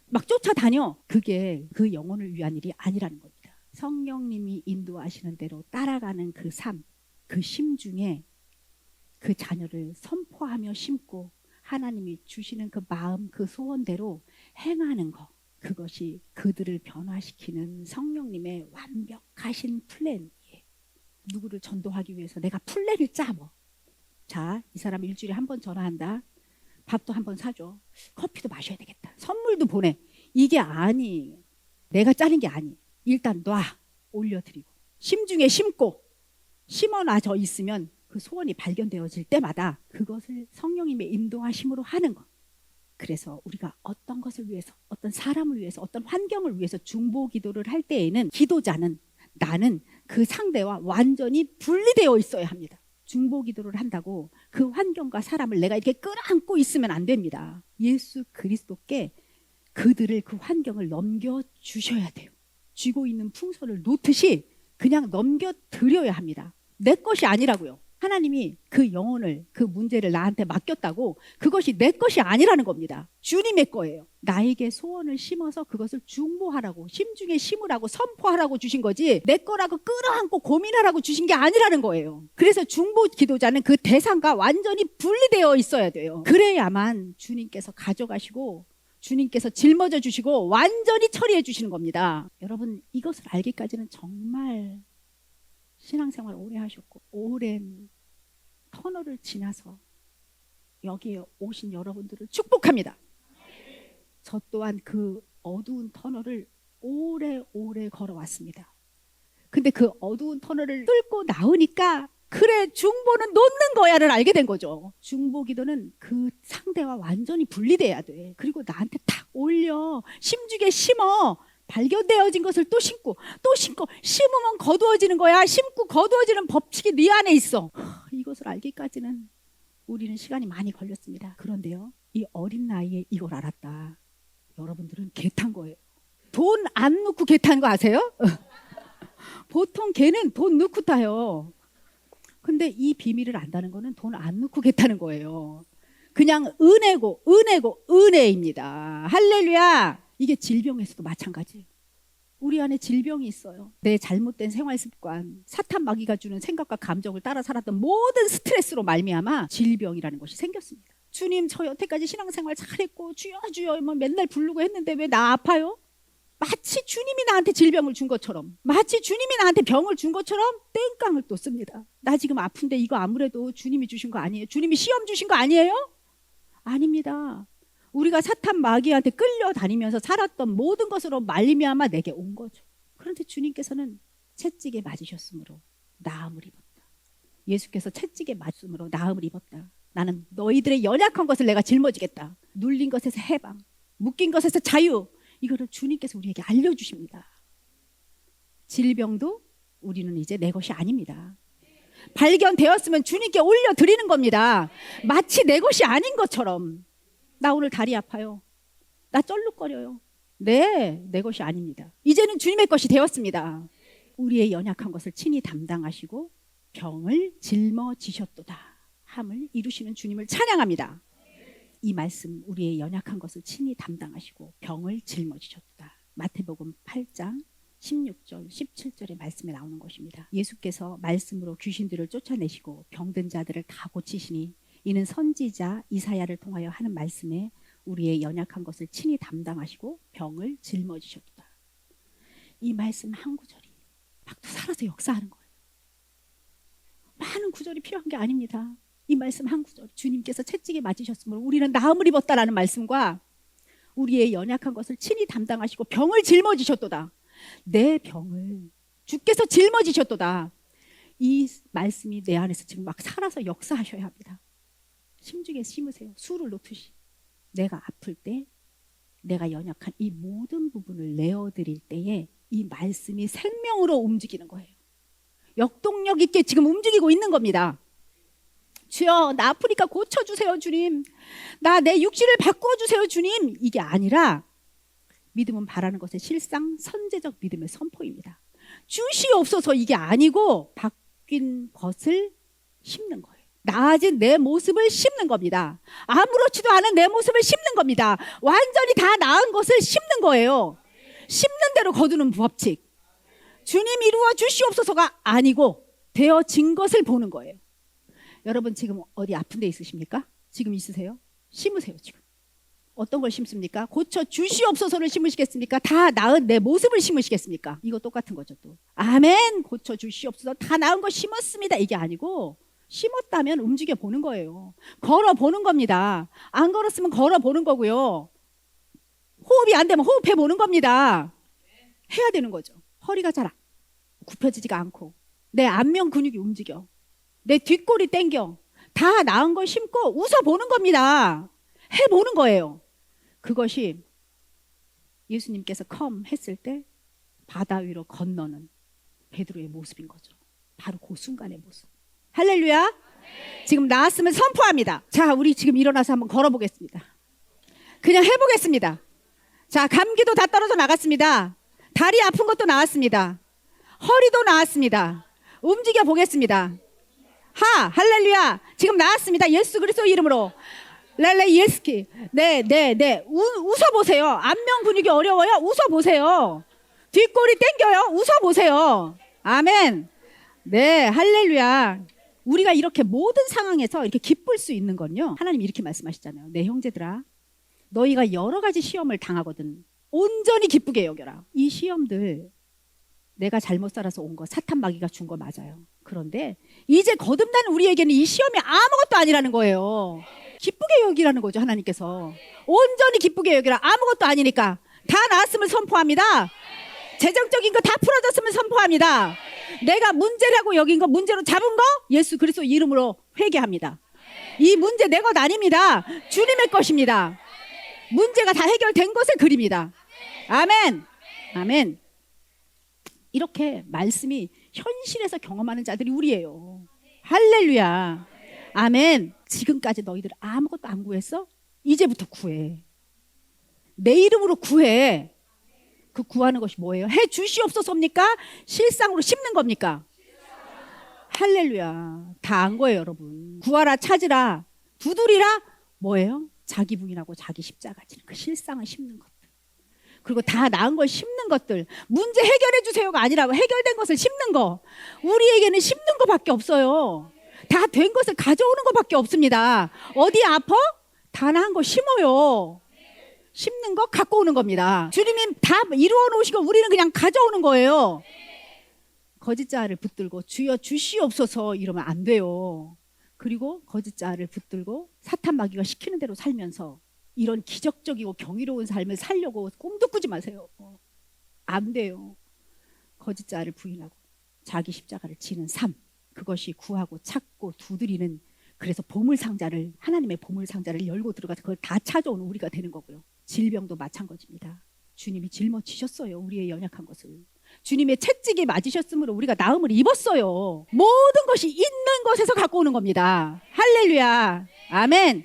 막 쫓아다녀. 그게 그 영혼을 위한 일이 아니라는 겁니다. 성령님이 인도하시는 대로 따라가는 그 삶, 그 심중에 그 자녀를 선포하며 심고 하나님이 주시는 그 마음, 그 소원대로 행하는 거, 그것이 그들을 변화시키는 성령님의 완벽하신 플랜이에요. 누구를 전도하기 위해서 내가 플랜을 짜 뭐. 자, 이 사람 일주일에 한 번 전화한다. 밥도 한 번 사줘. 커피도 마셔야 되겠다. 선물도 보내. 이게 아니. 내가 짜는 게 아니. 일단 놔. 올려드리고. 심중에 심고 심어놔져 있으면 그 소원이 발견되어질 때마다 그것을 성령님의 인도하심으로 하는 것. 그래서 우리가 어떤 것을 위해서, 어떤 사람을 위해서, 어떤 환경을 위해서 중보 기도를 할 때에는 기도자는 나는 그 상대와 완전히 분리되어 있어야 합니다. 중보 기도를 한다고 그 환경과 사람을 내가 이렇게 끌어안고 있으면 안 됩니다. 예수 그리스도께 그들을 그 환경을 넘겨주셔야 돼요. 쥐고 있는 풍선을 놓듯이 그냥 넘겨드려야 합니다. 내 것이 아니라고요. 하나님이 그 영혼을, 그 문제를 나한테 맡겼다고 그것이 내 것이 아니라는 겁니다. 주님의 거예요. 나에게 소원을 심어서 그것을 중보하라고, 심중에 심으라고, 선포하라고 주신 거지 내 거라고 끌어안고 고민하라고 주신 게 아니라는 거예요. 그래서 중보 기도자는 그 대상과 완전히 분리되어 있어야 돼요. 그래야만 주님께서 가져가시고 주님께서 짊어져 주시고 완전히 처리해 주시는 겁니다. 여러분, 이것을 알기까지는 정말 신앙생활 오래 하셨고 오랜 터널을 지나서 여기에 오신 여러분들을 축복합니다. 저 또한 그 어두운 터널을 오래오래 걸어왔습니다. 근데 그 어두운 터널을 뚫고 나오니까 그래, 중보는 놓는 거야를 알게 된 거죠. 중보 기도는 그 상대와 완전히 분리돼야 돼. 그리고 나한테 탁 올려. 심중에 심어. 발견되어진 것을 또 심고 또 심고, 심으면 거두어지는 거야. 심고 거두어지는 법칙이 네 안에 있어. 이것을 알기까지는 우리는 시간이 많이 걸렸습니다. 그런데요, 이 어린 나이에 이걸 알았다. 여러분들은 개 탄 거예요. 돈 안 넣고 개 탄 거 아세요? 보통 개는 돈 넣고 타요. 근데 이 비밀을 안다는 거는 돈 안 넣고 개 타는 거예요. 그냥 은혜고 은혜고 은혜입니다. 할렐루야. 이게 질병에서도 마찬가지예요. 우리 안에 질병이 있어요. 내 잘못된 생활 습관, 사탄 마귀가 주는 생각과 감정을 따라 살았던 모든 스트레스로 말미암아 질병이라는 것이 생겼습니다. 주님, 저 여태까지 신앙생활 잘했고 주여 주여 뭐 맨날 부르고 했는데 왜 나 아파요? 마치 주님이 나한테 질병을 준 것처럼, 마치 주님이 나한테 병을 준 것처럼 땡깡을 또 씁니다. 나 지금 아픈데 이거 아무래도 주님이 주신 거 아니에요? 주님이 시험 주신 거 아니에요? 아닙니다. 우리가 사탄 마귀한테 끌려다니면서 살았던 모든 것으로 말미암아 내게 온 거죠. 그런데 주님께서는 채찍에 맞으셨으므로 나음을 입었다. 예수께서 채찍에 맞음으로 나음을 입었다. 나는 너희들의 연약한 것을 내가 짊어지겠다. 눌린 것에서 해방, 묶인 것에서 자유, 이거를 주님께서 우리에게 알려주십니다. 질병도 우리는 이제 내 것이 아닙니다. 발견되었으면 주님께 올려드리는 겁니다. 마치 내 것이 아닌 것처럼. 나 오늘 다리 아파요. 나 쩔룩거려요. 네, 내 것이 아닙니다. 이제는 주님의 것이 되었습니다. 우리의 연약한 것을 친히 담당하시고 병을 짊어지셨도다 함을 이루시는 주님을 찬양합니다. 이 말씀, 우리의 연약한 것을 친히 담당하시고 병을 짊어지셨다. 마태복음 8장 16절, 17절의 말씀에 나오는 것입니다. 예수께서 말씀으로 귀신들을 쫓아내시고 병든 자들을 다 고치시니 이는 선지자 이사야를 통하여 하는 말씀에 우리의 연약한 것을 친히 담당하시고 병을 짊어지셨다. 이 말씀 한 구절이 막 또 살아서 역사하는 거예요. 많은 구절이 필요한 게 아닙니다. 이 말씀 한 구절, 주님께서 채찍에 맞으셨으므로 우리는 나음을 입었다라는 말씀과 우리의 연약한 것을 친히 담당하시고 병을 짊어지셨도다. 내 병을 주께서 짊어지셨도다. 이 말씀이 내 안에서 지금 막 살아서 역사하셔야 합니다. 심중에 심으세요. 술을 놓듯이. 내가 아플 때, 내가 연약한 이 모든 부분을 내어드릴 때에 이 말씀이 생명으로 움직이는 거예요. 역동력 있게 지금 움직이고 있는 겁니다. 주여, 나 아프니까 고쳐주세요 주님. 나 내 육신을 바꿔주세요 주님. 이게 아니라 믿음은 바라는 것의 실상, 선제적 믿음의 선포입니다. 주시옵소서 이게 아니고 바뀐 것을 심는 거예요. 나아진 내 모습을 심는 겁니다. 아무렇지도 않은 내 모습을 심는 겁니다. 완전히 다 나은 것을 심는 거예요. 심는 대로 거두는 법칙. 주님 이루어 주시옵소서가 아니고 되어진 것을 보는 거예요. 여러분 지금 어디 아픈 데 있으십니까? 지금 있으세요? 심으세요. 지금 어떤 걸 심습니까? 고쳐 주시옵소서를 심으시겠습니까? 다 나은 내 모습을 심으시겠습니까? 이거 똑같은 거죠. 또 아멘. 고쳐 주시옵소서. 다 나은 거 심었습니다. 이게 아니고 심었다면 움직여 보는 거예요. 걸어 보는 겁니다. 안 걸었으면 걸어 보는 거고요. 호흡이 안 되면 호흡해 보는 겁니다. 해야 되는 거죠. 허리가 잘 굽혀지지가 않고 내 안면 근육이 움직여. 내 뒷골이 땡겨. 다 나은 걸 심고 웃어보는 겁니다. 해보는 거예요. 그것이 예수님께서 컴 했을 때 바다 위로 건너는 베드로의 모습인 거죠. 바로 그 순간의 모습. 할렐루야. 지금 나았으면 선포합니다. 자, 우리 지금 일어나서 한번 걸어보겠습니다. 그냥 해보겠습니다. 자, 감기도 다 떨어져 나갔습니다. 다리 아픈 것도 나았습니다. 허리도 나았습니다. 움직여 보겠습니다. 할렐루야. 지금 나았습니다. 예수 그리스도 이름으로. 랄레 예스키. 네. 웃어보세요. 안면 근육이 어려워요. 웃어보세요. 뒷골이 땡겨요. 웃어보세요. 아멘. 네, 할렐루야. 우리가 이렇게 모든 상황에서 이렇게 기쁠 수 있는 건요. 하나님이 이렇게 말씀하시잖아요. 내 형제들아, 너희가 여러 가지 시험을 당하거든 온전히 기쁘게 여겨라. 이 시험들 내가 잘못 살아서 온 거, 사탄 마귀가 준 거 맞아요. 그런데 이제 거듭난 우리에게는 이 시험이 아무것도 아니라는 거예요. 기쁘게 여기라는 거죠. 하나님께서 온전히 기쁘게 여기라. 아무것도 아니니까. 다 나았음을 선포합니다. 재정적인 거 다 풀어졌으면 선포합니다. 내가 문제라고 여긴 거, 문제로 잡은 거 예수 그리스도 이름으로 회개합니다. 이 문제 내 것 아닙니다. 주님의 것입니다. 문제가 다 해결된 것의 그림이다. 아멘. 아멘. 이렇게 말씀이 현실에서 경험하는 자들이 우리예요. 할렐루야. 아멘. 지금까지 너희들 아무것도 안 구했어? 이제부터 구해. 내 이름으로 구해. 그 구하는 것이 뭐예요? 해 주시옵소서입니까? 실상으로 심는 겁니까? 할렐루야. 다 안 거예요, 여러분. 구하라, 찾으라, 두드리라. 뭐예요? 자기 부인하고 자기 십자가 지는 그 실상을 심는 것들. 그리고 다 나은 걸 심는 것들. 문제 해결해 주세요가 아니라고 해결된 것을 심는 거. 우리에게는 심는 것밖에 없어요. 다 된 것을 가져오는 것밖에 없습니다. 어디 아파? 다 나은 거 심어요. 심는 거 갖고 오는 겁니다. 주님이 다 이루어 놓으시고 우리는 그냥 가져오는 거예요. 거짓자를 붙들고 주여 주시옵소서 이러면 안 돼요. 그리고 거짓자를 붙들고 사탄 마귀가 시키는 대로 살면서 이런 기적적이고 경이로운 삶을 살려고 꿈도 꾸지 마세요. 안 돼요. 거짓자를 부인하고 자기 십자가를 지는 삶, 그것이 구하고 찾고 두드리는, 그래서 보물상자를, 하나님의 보물상자를 열고 들어가서 그걸 다 찾아오는 우리가 되는 거고요. 질병도 마찬가지입니다. 주님이 짊어지셨어요. 우리의 연약한 것을. 주님의 채찍이 맞으셨으므로 우리가 나음을 입었어요. 모든 것이 있는 것에서 갖고 오는 겁니다. 할렐루야. 아멘.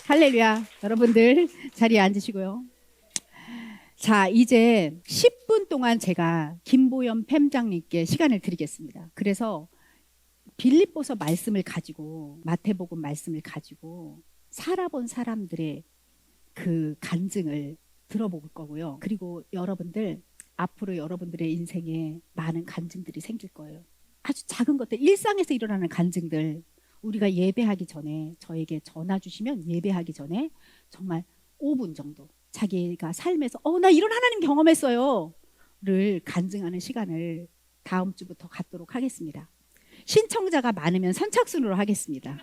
할렐루야. 여러분들 자리에 앉으시고요. 자, 이제 10분 동안 제가 김보연 팸장님께 시간을 드리겠습니다. 그래서 빌립보서 말씀을 가지고, 마태복음 말씀을 가지고 살아본 사람들의 그 간증을 들어볼 거고요. 그리고 여러분들, 앞으로 여러분들의 인생에 많은 간증들이 생길 거예요. 아주 작은 것들, 일상에서 일어나는 간증들. 우리가 예배하기 전에 저에게 전화 주시면 예배하기 전에 정말 5분 정도 자기가 삶에서 나 이런 하나님 경험했어요 를 간증하는 시간을 다음 주부터 갖도록 하겠습니다. 신청자가 많으면 선착순으로 하겠습니다.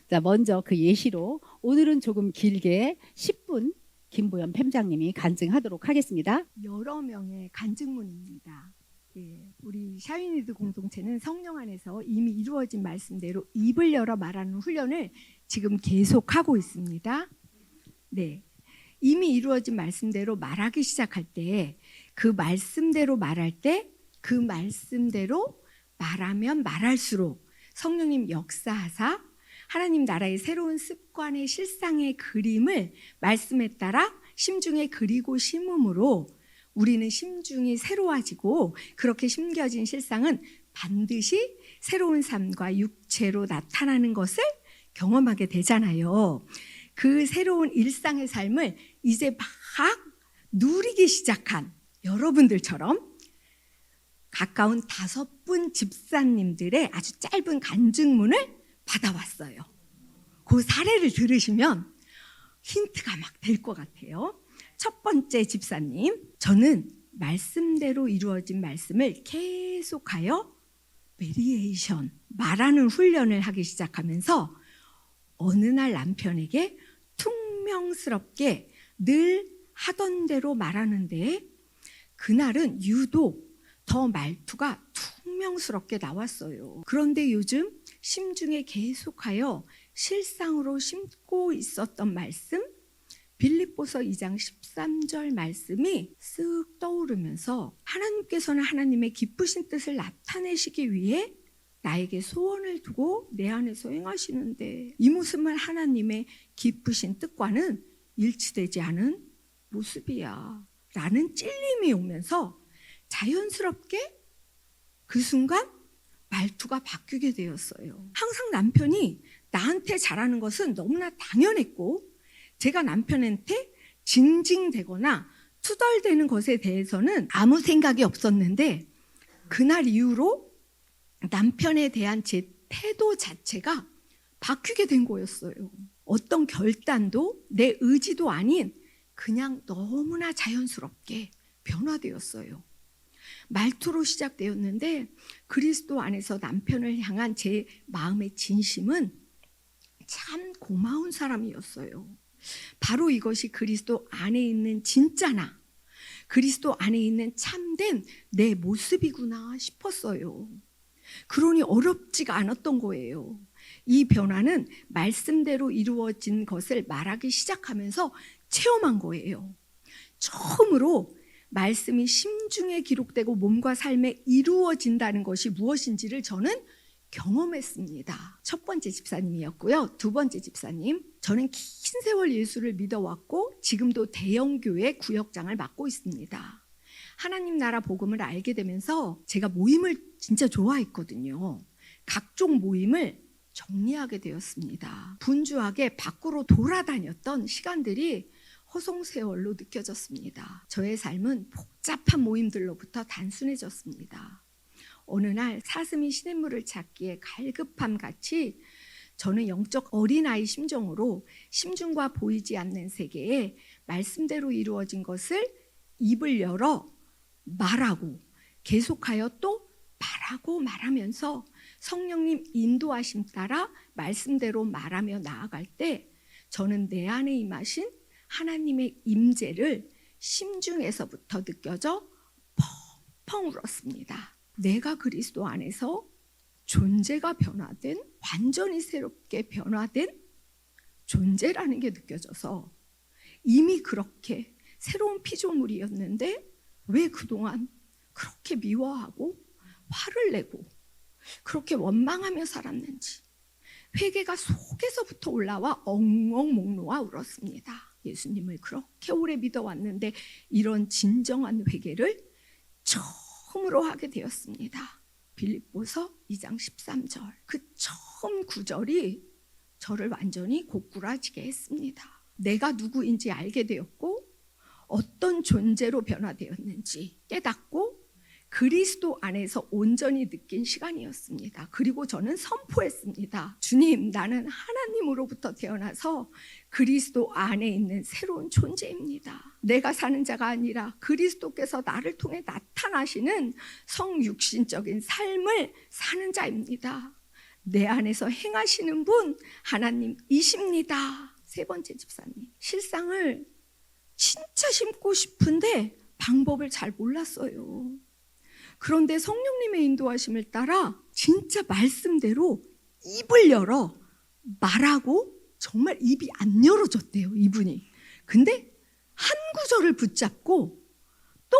자, 먼저 그 예시로 오늘은 조금 길게 10분 김보연 팸장님이 간증하도록 하겠습니다. 여러 명의 간증문입니다. 예, 우리 샤이니드 공동체는 성령 안에서 이미 이루어진 말씀대로 입을 열어 말하는 훈련을 지금 계속하고 있습니다. 네, 이미 이루어진 말씀대로 말하기 시작할 때, 그 말씀대로 말할 때, 그 말씀대로 말하면 말할수록 성령님 역사하사 하나님 나라의 새로운 습관의 실상의 그림을 말씀에 따라 심중에 그리고 심음으로 우리는 심중이 새로워지고, 그렇게 심겨진 실상은 반드시 새로운 삶과 육체로 나타나는 것을 경험하게 되잖아요. 그 새로운 일상의 삶을 이제 막 누리기 시작한 여러분들처럼 가까운 5분 집사님들의 아주 짧은 간증문을 받아왔어요. 그 사례를 들으시면 힌트가 막 될 것 같아요. 첫 번째 집사님, 저는 말씀대로 이루어진 말씀을 계속하여 베리에이션, 말하는 훈련을 하기 시작하면서 어느 날 남편에게 퉁명스럽게 늘 하던 대로 말하는데 그날은 유독 더 말투가 퉁명스럽게 나왔어요. 그런데 요즘 심중에 계속하여 실상으로 심고 있었던 말씀, 빌립보서 2장 13절 말씀이 쓱 떠오르면서 하나님께서는 하나님의 기쁘신 뜻을 나타내시기 위해 나에게 소원을 두고 내 안에서 행하시는데 이 모습은 하나님의 기쁘신 뜻과는 일치되지 않은 모습이야 라는 찔림이 오면서 자연스럽게 그 순간 말투가 바뀌게 되었어요. 항상 남편이 나한테 잘하는 것은 너무나 당연했고 제가 남편한테 징징대거나 투덜대는 것에 대해서는 아무 생각이 없었는데 그날 이후로 남편에 대한 제 태도 자체가 바뀌게 된 거였어요. 어떤 결단도 내 의지도 아닌 그냥 너무나 자연스럽게 변화되었어요. 말투로 시작되었는데 그리스도 안에서 남편을 향한 제 마음의 진심은 참 고마운 사람이었어요. 바로 이것이 그리스도 안에 있는 진짜나 그리스도 안에 있는 참된 내 모습이구나 싶었어요. 그러니 어렵지가 않았던 거예요. 이 변화는 말씀대로 이루어진 것을 말하기 시작하면서 체험한 거예요. 처음으로 말씀이 심중에 기록되고 몸과 삶에 이루어진다는 것이 무엇인지를 저는 경험했습니다. 첫 번째 집사님이었고요. 두 번째 집사님, 저는 긴 세월 예수를 믿어왔고 지금도 대형교회 구역장을 맡고 있습니다. 하나님 나라 복음을 알게 되면서 제가 모임을 진짜 좋아했거든요. 각종 모임을 정리하게 되었습니다. 분주하게 밖으로 돌아다녔던 시간들이 허송세월로 느껴졌습니다. 저의 삶은 복잡한 모임들로부터 단순해졌습니다. 어느 날 사슴이 시냇물을 찾기에 갈급함 같이 저는 영적 어린아이 심정으로 심중과 보이지 않는 세계에 말씀대로 이루어진 것을 입을 열어 말하고 계속하여 또 말하면서 성령님 인도하심 따라 말씀대로 말하며 나아갈 때 저는 내 안에 임하신 하나님의 임재를 심중에서부터 느껴져 펑펑 울었습니다. 내가 그리스도 안에서 존재가 변화된, 완전히 새롭게 변화된 존재라는 게 느껴져서 이미 그렇게 새로운 피조물이었는데 왜 그동안 그렇게 미워하고 화를 내고 그렇게 원망하며 살았는지 회개가 속에서부터 올라와 엉엉 목 놓아 울었습니다. 예수님을 그렇게 오래 믿어왔는데 이런 진정한 회개를 처음으로 하게 되었습니다. 빌립보서 2장 13절 그 처음 구절이 저를 완전히 고꾸라지게 했습니다. 내가 누구인지 알게 되었고 어떤 존재로 변화되었는지 깨닫고 그리스도 안에서 온전히 느낀 시간이었습니다. 그리고 저는 선포했습니다. 주님, 나는 하나님으로부터 태어나서 그리스도 안에 있는 새로운 존재입니다. 내가 사는 자가 아니라 그리스도께서 나를 통해 나타나시는 성육신적인 삶을 사는 자입니다. 내 안에서 행하시는 분 하나님이십니다. 세 번째 집사님, 실상을 진짜 심고 싶은데 방법을 잘 몰랐어요. 그런데 성령님의 인도하심을 따라 진짜 말씀대로 입을 열어 말하고 정말 입이 안 열어졌대요, 이분이. 근데 한 구절을 붙잡고 또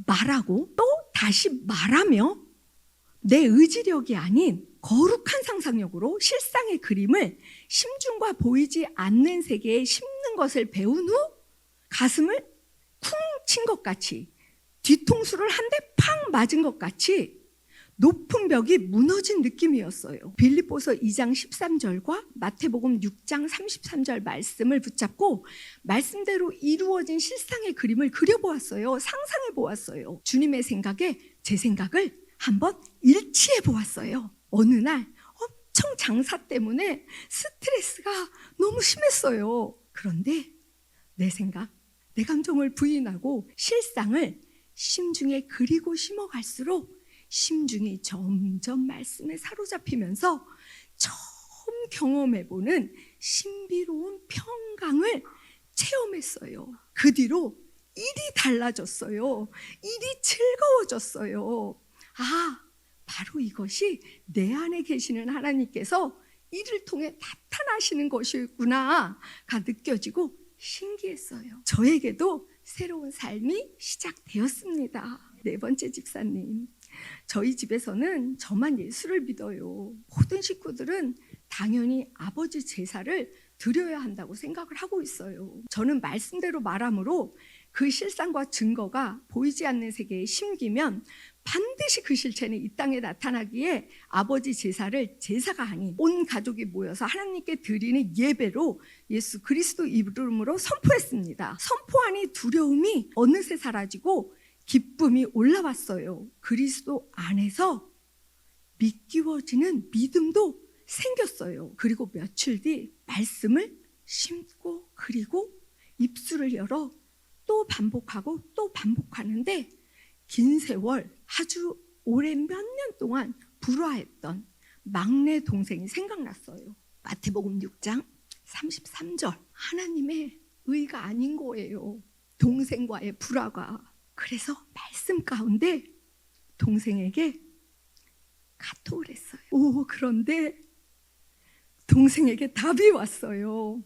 말하고 또 다시 말하며 내 의지력이 아닌 거룩한 상상력으로 실상의 그림을 심중과 보이지 않는 세계에 심는 것을 배운 후 가슴을 쿵 친 것 같이 뒤통수를 한 대 팡 맞은 것 같이 높은 벽이 무너진 느낌이었어요. 빌립보서 2장 13절과 마태복음 6장 33절 말씀을 붙잡고 말씀대로 이루어진 실상의 그림을 그려보았어요. 상상해 보았어요. 주님의 생각에 제 생각을 한번 일치해 보았어요. 어느 날 엄청 식당 장사 때문에 스트레스가 너무 심했어요. 그런데 내 생각, 내 감정을 부인하고 실상을 심중에 그리고 심어갈수록 심중이 점점 말씀에 사로잡히면서 처음 경험해보는 신비로운 평강을 체험했어요. 그 뒤로 일이 달라졌어요. 일이 즐거워졌어요. 아, 바로 이것이 내 안에 계시는 하나님께서 이를 통해 나타나시는 것이구나가 느껴지고 신기했어요. 저에게도 새로운 삶이 시작되었습니다. 네 번째 집사님, 저희 집에서는 저만 예수를 믿어요. 모든 식구들은 당연히 아버지 제사를 드려야 한다고 생각을 하고 있어요. 저는 말씀대로 말함으로 그 실상과 증거가 보이지 않는 세계에 심기면 반드시 그 실체는 이 땅에 나타나기에 아버지 제사를 제사가 아닌 온 가족이 모여서 하나님께 드리는 예배로 예수 그리스도 이름으로 선포했습니다. 선포하니 두려움이 어느새 사라지고 기쁨이 올라왔어요. 그리스도 안에서 믿기워지는 믿음도 생겼어요. 그리고 며칠 뒤 말씀을 심고 그리고 입술을 열어 또 반복하고 또 반복하는데 긴 세월 아주 오래 몇 년 동안 불화했던 막내 동생이 생각났어요. 마태복음 6장 33절, 하나님의 의가 아닌 거예요. 동생과의 불화가. 그래서 말씀 가운데 동생에게 카톡을 했어요. 그런데 동생에게 답이 왔어요.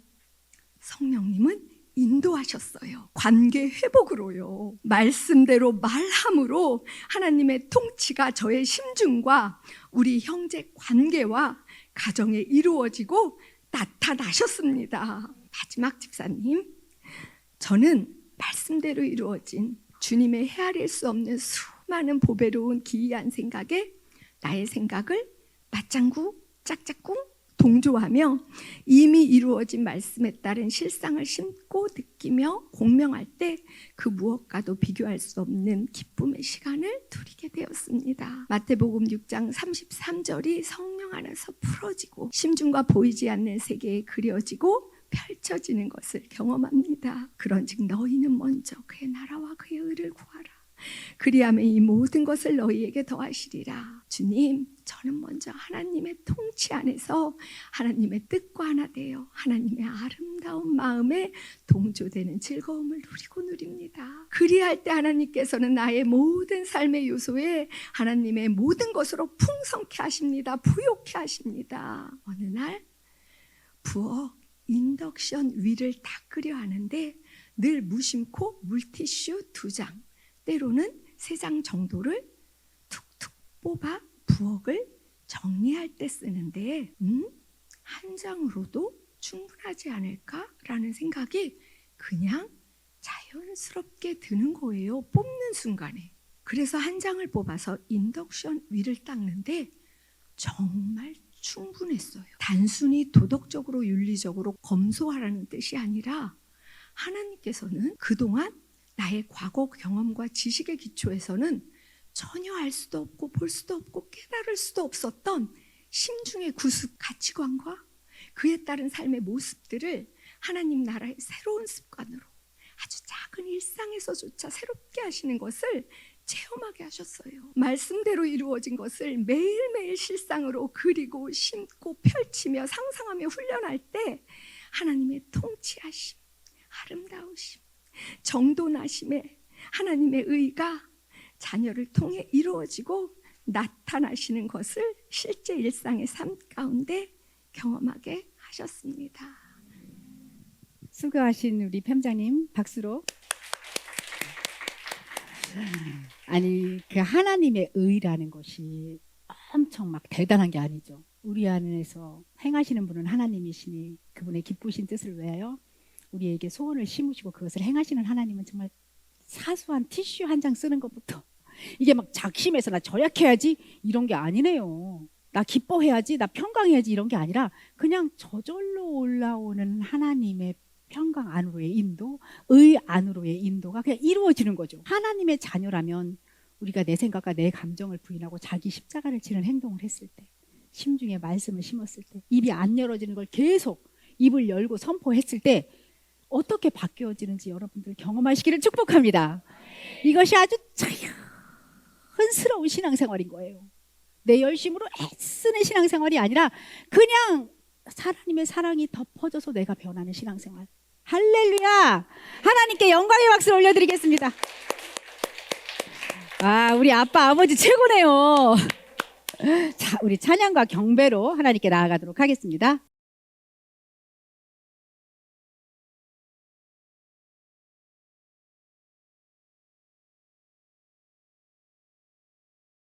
성령님은 인도하셨어요. 관계 회복으로요. 말씀대로 말함으로 하나님의 통치가 저의 심중과 우리 형제 관계와 가정에 이루어지고 나타나셨습니다. 마지막 집사님, 저는 말씀대로 이루어진 주님의 헤아릴 수 없는 수많은 보배로운 기이한 생각에 나의 생각을 맞장구, 짝짝꿍, 동조하며 이미 이루어진 말씀에 따른 실상을 심고 느끼며 공명할 때 그 무엇과도 비교할 수 없는 기쁨의 시간을 누리게 되었습니다. 마태복음 6장 33절이 성령 안에서 풀어지고 심중과 보이지 않는 세계에 그려지고 펼쳐지는 것을 경험합니다. 그런즉 너희는 먼저 그의 나라와 그의 의를 구하라. 그리하면 이 모든 것을 너희에게 더하시리라. 주님, 저는 먼저 하나님의 통치 안에서 하나님의 뜻과 하나 되어 하나님의 아름다운 마음에 동조되는 즐거움을 누립니다. 그리할 때 하나님께서는 나의 모든 삶의 요소에 하나님의 모든 것으로 풍성케 하십니다. 부욕케 하십니다. 어느 날 부엌 인덕션 위를 닦으려 하는데 늘 무심코 물티슈 2장, 때로는 3장 정도를 툭툭 뽑아 부엌을 정리할 때 쓰는데 한 장으로도 충분하지 않을까라는 생각이 그냥 자연스럽게 드는 거예요. 뽑는 순간에. 그래서 한 장을 뽑아서 인덕션 위를 닦는데 정말 충분했어요. 단순히 도덕적으로 윤리적으로 검소하라는 뜻이 아니라 하나님께서는 그동안 나의 과거 경험과 지식의 기초에서는 전혀 알 수도 없고 볼 수도 없고 깨달을 수도 없었던 심중의 구습 가치관과 그에 따른 삶의 모습들을 하나님 나라의 새로운 습관으로 아주 작은 일상에서조차 새롭게 하시는 것을 체험하게 하셨어요. 말씀대로 이루어진 것을 매일매일 실상으로 그리고 심고 펼치며 상상하며 훈련할 때 하나님의 통치하심, 아름다우심, 정돈하심에 하나님의 의가 자녀를 통해 이루어지고 나타나시는 것을 실제 일상의 삶 가운데 경험하게 하셨습니다. 수고하신 우리 팸장님 박수로. 아니, 그 하나님의 의라는 것이 엄청 막 대단한 게 아니죠. 우리 안에서 행하시는 분은 하나님이시니 그분의 기쁘신 뜻을 위하여 우리에게 소원을 심으시고 그것을 행하시는 하나님은 정말 사소한 티슈 한 장 쓰는 것부터 이게 막 작심해서 나 저약해야지 이런 게 아니네요. 나 기뻐해야지, 나 평강해야지 이런 게 아니라 그냥 저절로 올라오는 하나님의 평강 안으로의 인도, 의 안으로의 인도가 그냥 이루어지는 거죠. 하나님의 자녀라면 우리가 내 생각과 내 감정을 부인하고 자기 십자가를 지는 행동을 했을 때 심중에 말씀을 심었을 때, 입이 안 열어지는 걸 계속 입을 열고 선포했을 때 어떻게 바뀌어지는지 여러분들 경험하시기를 축복합니다. 이것이 아주 자연스러운 신앙생활인 거예요. 내 열심으로 애쓰는 신앙생활이 아니라 그냥 하나님의 사랑이 덮어져서 내가 변하는 신앙생활. 할렐루야! 하나님께 영광의 박수를 올려드리겠습니다. 아, 우리 아빠 아버지 최고네요. 자, 우리 찬양과 경배로 하나님께 나아가도록 하겠습니다.